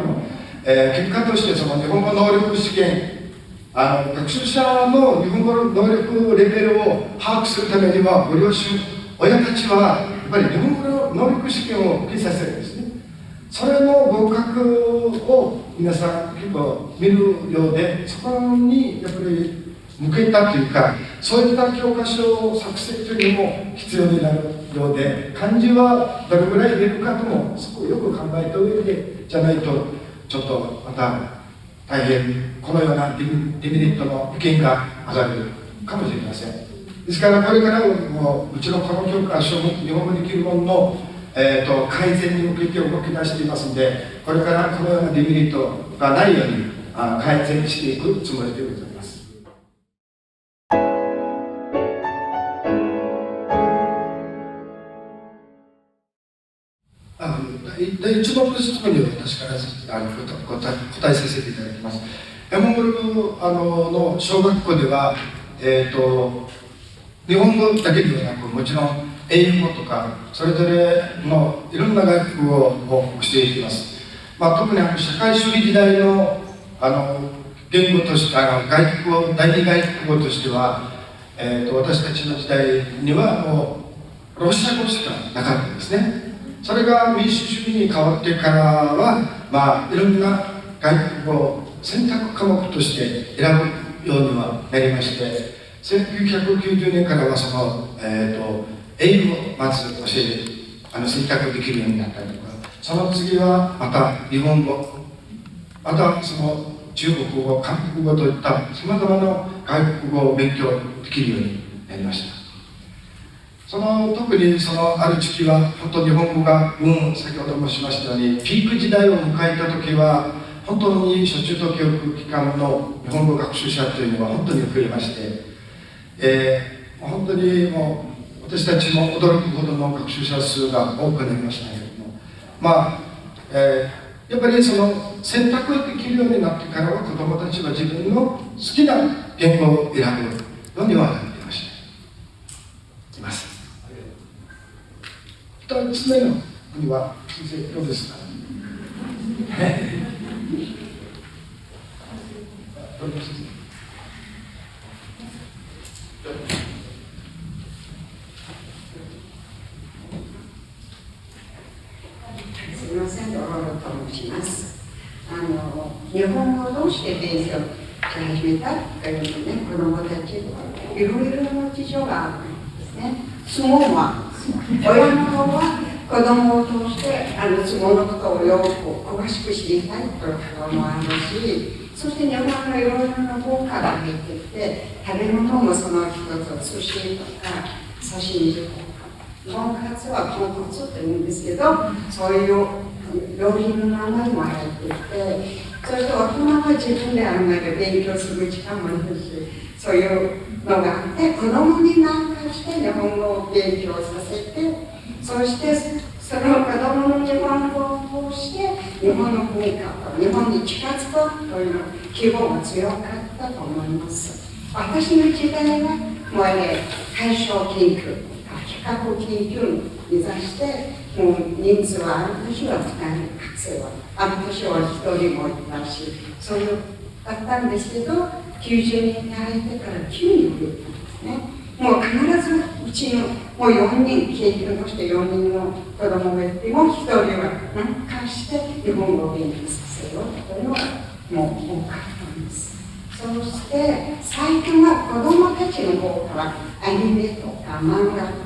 果としてその日本語能力試験学習者の日本語能力レベルを把握するためにはご両親親たちはやっぱり日本語能力試験を受けさせるんですね。それの合格を皆さん結構見るようで、そこにやっぱり向けたというか、そういった教科書を作成というのも必要になるようで、漢字はどれぐらい入れるかともそこをよく考えた上でじゃないとちょっとまた大変このようなデメリットの意見が上がるかもしれません。ですからこれからもうちのこの教科書日本語できるものの改善に向けて動き出していますので、これからこのようなデメリットがないように改善していくつもりでございます。第1問の質問には私から答えさせていただきます。モンゴルの小学校では、日本語だけではなく、もちろん英語とかそれぞれのいろんな外国語を教えています。特に社会主義時代の言語として外国語第二外国語としては、私たちの時代にはもうロシア語しかなかったんですね。それが民主主義に変わってからは、いろんな外国語を選択科目として選ぶようにはなりまして、1990年からはその、英語をまず教える選択できるようになったりとか、その次はまた日本語、またその中国語、韓国語といったさまざまな外国語を勉強できるようになりました。特にある時期は本当日本語が、先ほど申しましたようにピーク時代を迎えた時は本当に初中等教育機関の日本語学習者というのは本当に増えまして、本当にもう私たちも驚くほどの学習者数が多くなりましたけれども、やっぱり選択できるようになってからは子どもたちは自分の好きな言語を選ぶようにはなっていましたいます。2つ目の国は先生どうですか？どうですか？すみません、ドロロと申します。日本語をどうして勉強し始めたというとね、子どもたちいろいろな事情があるんですね。相撲は親の方は子どもを通して相撲のことをよく詳しく知りたいということもあるし、そして日本のいろいろな文化が入ってきて、食べ物もその一つ、寿司とか刺身とか。とんかつはとんかつと言うんですけど、そういう料理の名前も入ってきて、そして大人は自分で勉強する時間もあるし、そういうのがあって、子供に何かして日本語を勉強させて、そしてその子供の日本語を通して日本の文化と日本に近づくという希望が強かったと思います。私の時代はもう対象研究、比較研究を目指して、もう人数はある年は2人、学生はある年は1人もいたし、そういうだったんですけど、90年に入ってから9人増えたんですね。もう必ずうちのもう4人、経験として4人の子供がいても、1人は何かして日本語を勉強させようというのがもう多かったんです。そして最近は子供たちの方からアニメとか漫画とか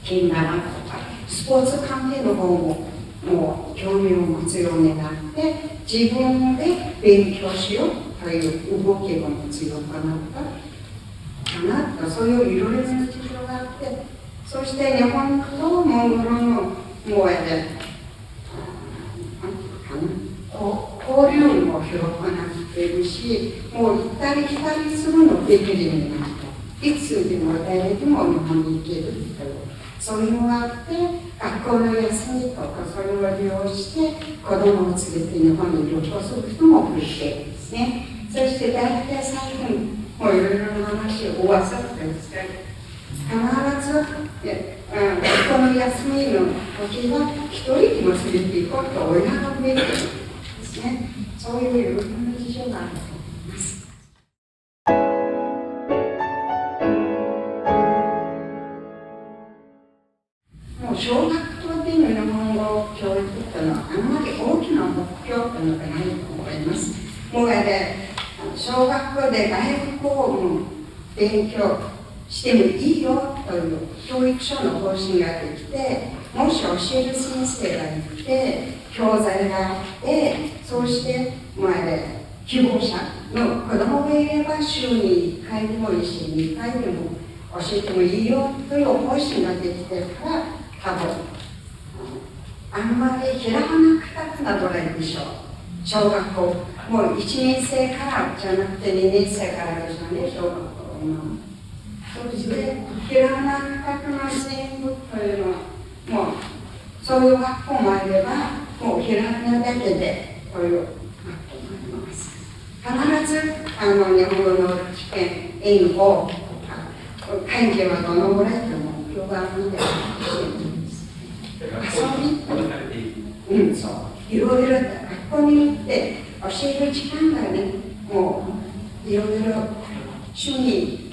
金玉とかスポーツ関係の方ももう興味を持つようになって、自分で勉強しようという動きが強くなったかなと、そういういろいろな事情があって、そして日本とモンゴルのもう交流も広くなっているし、もう行ったり来たりするのできるようになった。いつでも誰でも日本に行けるという、そういうのがあって、学校の休みとかそれを利用して子供を連れて日本に旅行する人も増えているんですね。そして大体最近もういろいろな話を噂ってですね、必ず学校の休みの時は一人でも連れて行こうと親が増えているんですね。そういういろいろな事情があると思います。もう小学校での日本語教育というのはあんまり大きな目標というのがないと思います。もう小学校で外国語を勉強してもいいよという教育書の方針ができて、もし教える先生がいて、教材があって、そうして希望者の子供がいれば週に1回でもいいし、2回でも教えてもいいよという方針ができてるから、多分あんまりひらがなかたなどれでしょう。小学校もう1年生からじゃなくて2年生からですよね、小学校の。そしてひらがなかたな全部というのはもうそういう学校もあれば、もうひらがなだけでという学校もあります。必ず日本語の試験、英語とか漢字はどのぐらいでも教科にで教えています。遊び、そう、いろいろ学校に行って教える時間がね、もういろいろ週に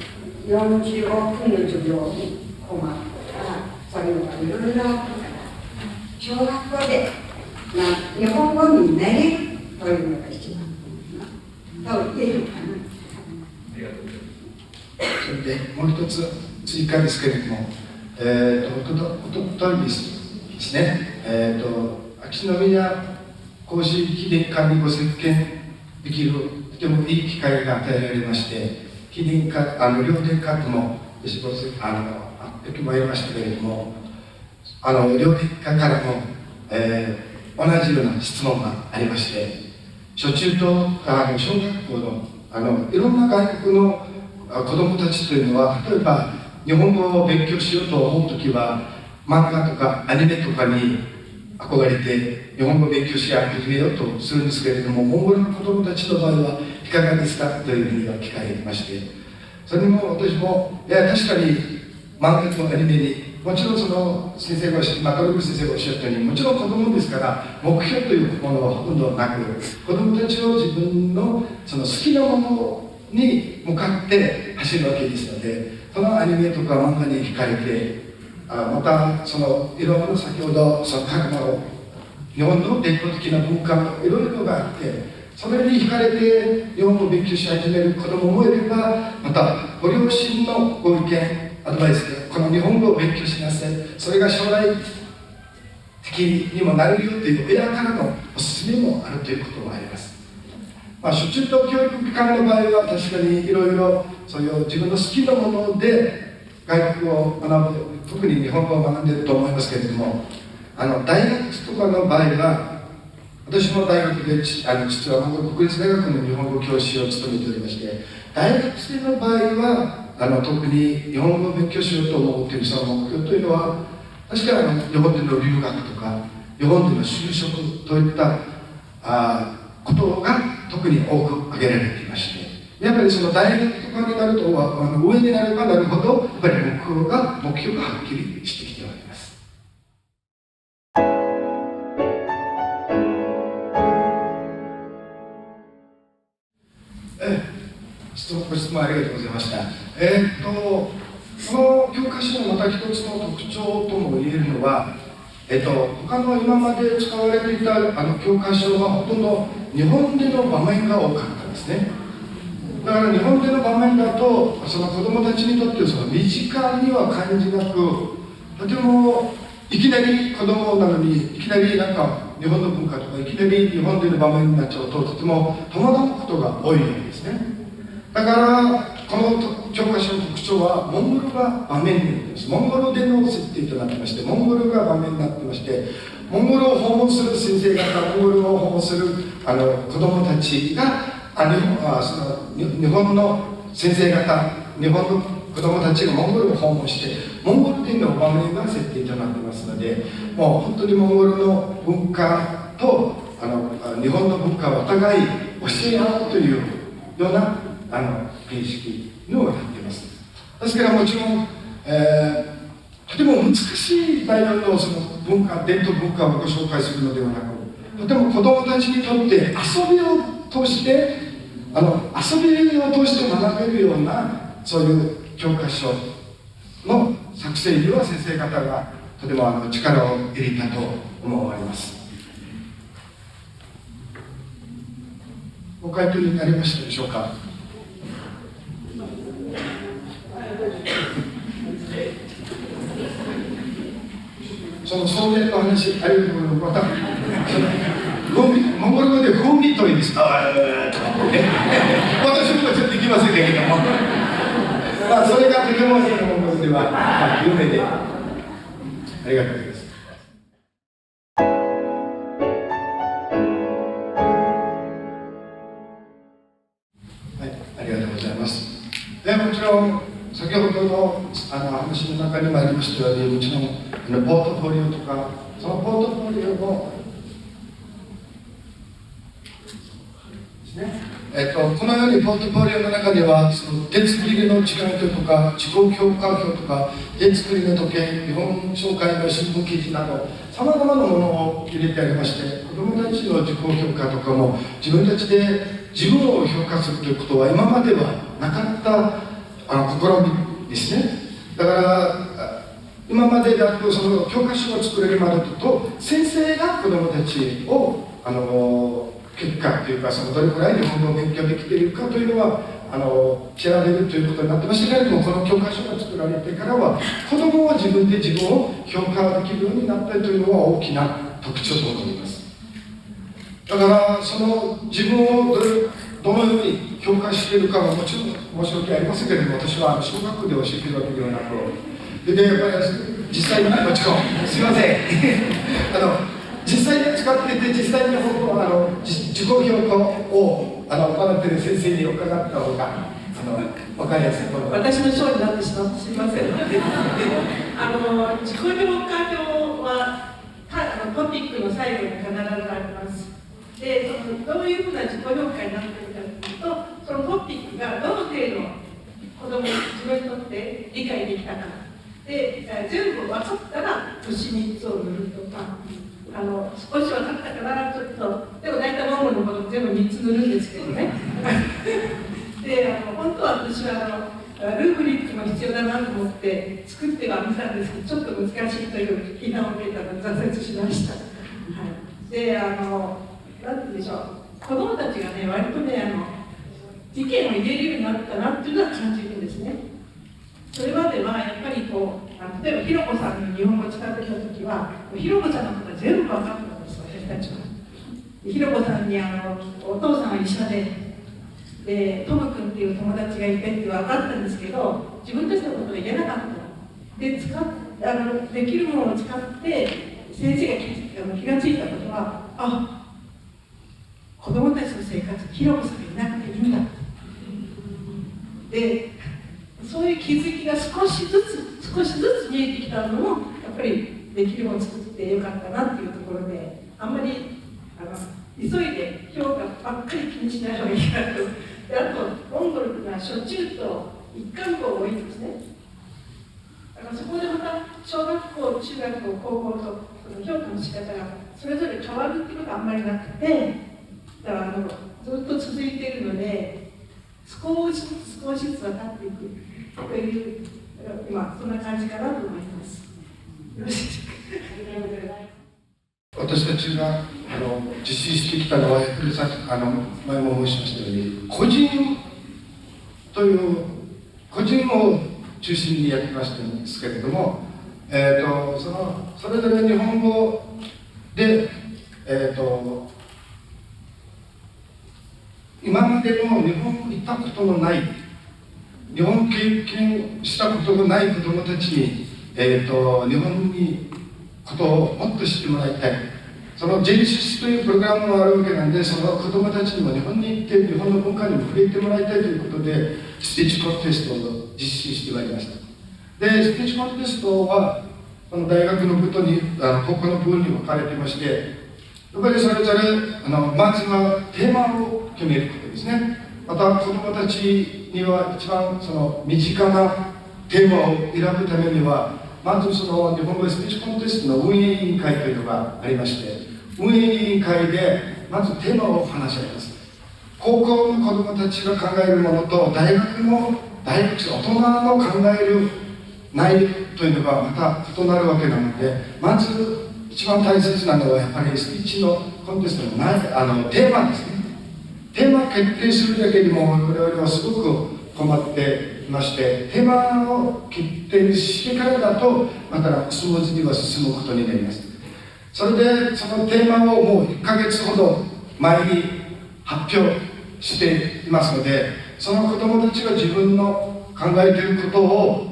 45分の授業に困ったら、そういうのがいろいろあるから、小学校で日本語になれるというのが一番と言えるかな。それでもう一つ追加ですけれども、おとといですね、秋篠宮皇嗣記念館にご接見できるとてもいい機会が与えられまして、記念館、両殿館ともあっ時もありましたけれども、両陛下からも、同じような質問がありまして、小中と小学校のいろんな外国の子どもたちというのは、例えば日本語を勉強しようと思うときは、漫画とかアニメとかに憧れて日本語を勉強し始めようとするんですけれども、モンゴルの子どもたちの場合はいかがですかというふうには聞かれまして、それも私も、いや確かに漫画とアニメに、もちろんその先生がトルク先生がおっしゃったように、もちろん子どもですから目標というものはほとんどなく、子どもたちを自分のその好きなものに向かって走るわけですので、そのアニメとか漫画に惹かれて、またそのいろんな先ほどその日本の伝統的な文化のいろいろがあって、それに惹かれて日本語を勉強し始める子どももいれば、またご両親のご意見アドバイスでこの日本語を勉強しなさい、それが将来的にもなるよという親からのおすすめもあるということもあります。初中等教育機関の場合は確かにいろいろそういう自分の好きなもので外国を学ぶ、特に日本語を学んでいると思いますけれども、大学とかの場合は、私も大学で実は国立大学の日本語教師を務めておりまして、大学生の場合は特に日本語を勉強しようと思うというその目標というのは、確かに日本での留学とか日本での就職といったことが特に多く挙げられていまして、やっぱりその大学とかになると上になればなるほどやっぱり目標がはっきりしてきております。ご質問ありがとうございました。この教科書のまた一つの特徴とも言えるのは、他の今まで使われていた教科書はほとんど日本での場面が多かったんですね。だから日本での場面だと、その子どもたちにとってその身近には感じなく、とてもいきなり子どもなのにいきなりなんか日本の文化とかいきなり日本での場面になっちゃうと、とても戸惑うことが多いわけですね。だからこの教科書の特徴はモンゴルが場面になっています。モンゴルでの設定となってまして、モンゴルが場面になってまして、モンゴルを訪問する先生方、モンゴルを訪問する子どもたちが日本の先生方、日本の子どもたちがモンゴルを訪問して、モンゴルでの場面が設定となっていますので、もう本当にモンゴルの文化と日本の文化をお互い教え合うというような形式のをやっています。ですからもちろん、とても難しい内容のその伝統文化をご紹介するのではなく、とても子どもたちにとって遊びを通して学べるようなそういう教科書の作成には先生方がとても力を入れたと思われます。ご回答になりましたでしょうか。その草原の話、あるいはまたモンゴル語で風味というんです。私もちょっとできませんけれども、それがとてもモンゴルでは有名で、ありがとうございます。はい、ありがとうございます。もちろん先ほどの話の中にもありましたように、もちろんポートフォリオとか、そのポートフォリオもですね、このようにポートフォリオの中にはその手作りの時間表とか自己評価表とか手作りの時計、日本紹介の新聞記事などさまざまなものを入れてありまして、子どもたちの自己評価とかも自分たちで自分を評価するということは今まではなかった試みですね。だから今までだとその教科書を作れるまでだと先生が子どもたちを結果というか、そのどれくらい日本語を勉強できているかというのは調べるということになってましたけれども、この教科書が作られてからは子どもは自分で自分を評価できるようになったというのは大きな特徴と思います。だからその自分をどのように評価しているかはもちろん申し訳ありませんけれども、私は小学校で教えているわけではなく、でやっぱり実際にもちろんすいません実際に使ってて実際に自己評価を行っている先生に伺った方が分かりやすいと思います。私の章になってしまってすみません。自己評価表はトピックの最後に必ずあります。で、どういうふうな自己評価になっているかというと、そのトピックがどの程度子供自分にとって理解できたか。で、全部分かったら星3つを塗るとか、少し分かったからちょっと、でも大体モンゴルのこと全部3つ塗るんですけどね。で、本当は私はルーブリックも必要だなと思って作ってはみたんですけど、ちょっと難しいという批判を受けたので挫折しました。はい、で、なんて言うんでしょう、子どもたちがね、割とね、意見を言えるようになったなっていうのは感じるんですね。それまではやっぱりこう、例えばひろこさんに日本語を使ってきたときは、ひろこさんのことは全部分かったんです、私たちは。ひろこさんにお父さんは医者で、トム君っていう友達がいてって分かったんですけど、自分たちのことを言えなかった。で、できるものを使って先生が気がついたことは、子供たちの生活、ひろこさんがいなくていいんだ。で、そういう気づきが少しずつ見えてきたのも、やっぱりできるものを作ってよかったなっていうところで、あんまり急いで評価ばっかり気にしない方がいいかなと。で、あと、モンゴルが初中と一貫校が多いんですね。だからそこでまた小学校、中学校、高校とその評価の仕方がそれぞれ変わるっていうことはあんまりなくて、だからずっと続いているので、少しずつ分かっていくという、今、そんな感じかなと思います。よろしいですか。私たちが実施してきたのは、やっぱり前も申しましたように、個人を中心にやってましたんですけれども、それぞれ日本語で、今までの日本に行ったことのない、日本経験したことのない子どもたちに、日本にことをもっと知ってもらいたい。そのジェネシスというプログラムもあるわけなんで、その子どもたちにも日本に行って日本の文化にも触れてもらいたいということで、スピーチコンテストを実施してまいりました。で、スピーチコンテストはこの大学の部とに高校の部に分かれていまして、やっぱりそれぞれまずはテーマを決めることですね。また子どもたちには一番身近なテーマを選ぶためには、まず日本語スピーチコンテストの運営委員会というのがありまして、運営委員会でまずテーマを話し合います。高校の子どもたちが考えるものと大学生、大人の考える内容というのがまた異なるわけなので、まず一番大切なのはやっぱりスピーチのコンテストのテーマですね。テーマを決定するだけでも我々はすごく困っていまして、テーマを決定してからだとまたスムーズには進むことになります。それでそのテーマをもう1ヶ月ほど前に発表していますので、その子どもたちが自分の考えていることを、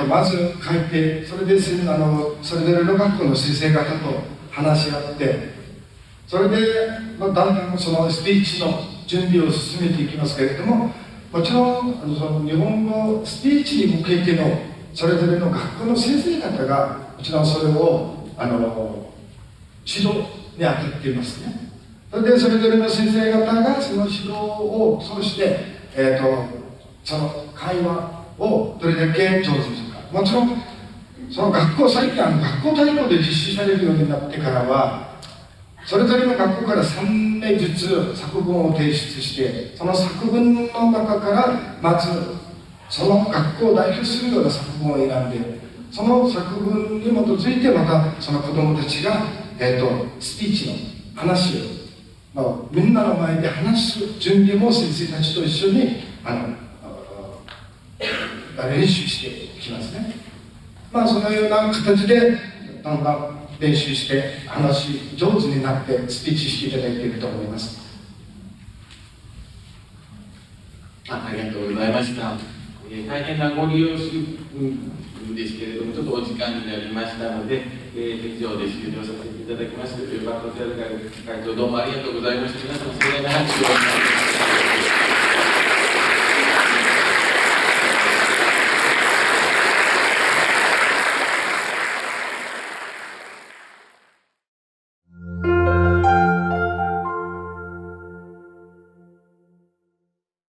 まず書いて、それでそれぞれの学校の先生方と話し合って、それで、だんだんそのスピーチの準備を進めていきますけれども、もちろんその日本語スピーチに向けてのそれぞれの学校の先生方がもちろんそれを指導に当たっていますね。それでそれぞれの先生方がその指導を通して、その会話をどれだけ上手にするか。もちろんその学校、最近学校対抗で実施されるようになってからは、それぞれの学校から3名ずつ作文を提出して、その作文の中からまずその学校を代表するような作文を選んで、その作文に基づいてまたその子どもたちが、スピーチの話を、みんなの前で話す準備も先生たちと一緒に練習していきますね。そのような形でだんだん練習して話上手になってスピーチしていただいていると思います。ありがとうございました。大変なご利用し分ですけれども、ちょっとお時間になりましたので、以上で終了させていただきます。バドジャル会長、どうもありがとうございました。皆様、盛大な拍手をお願いします。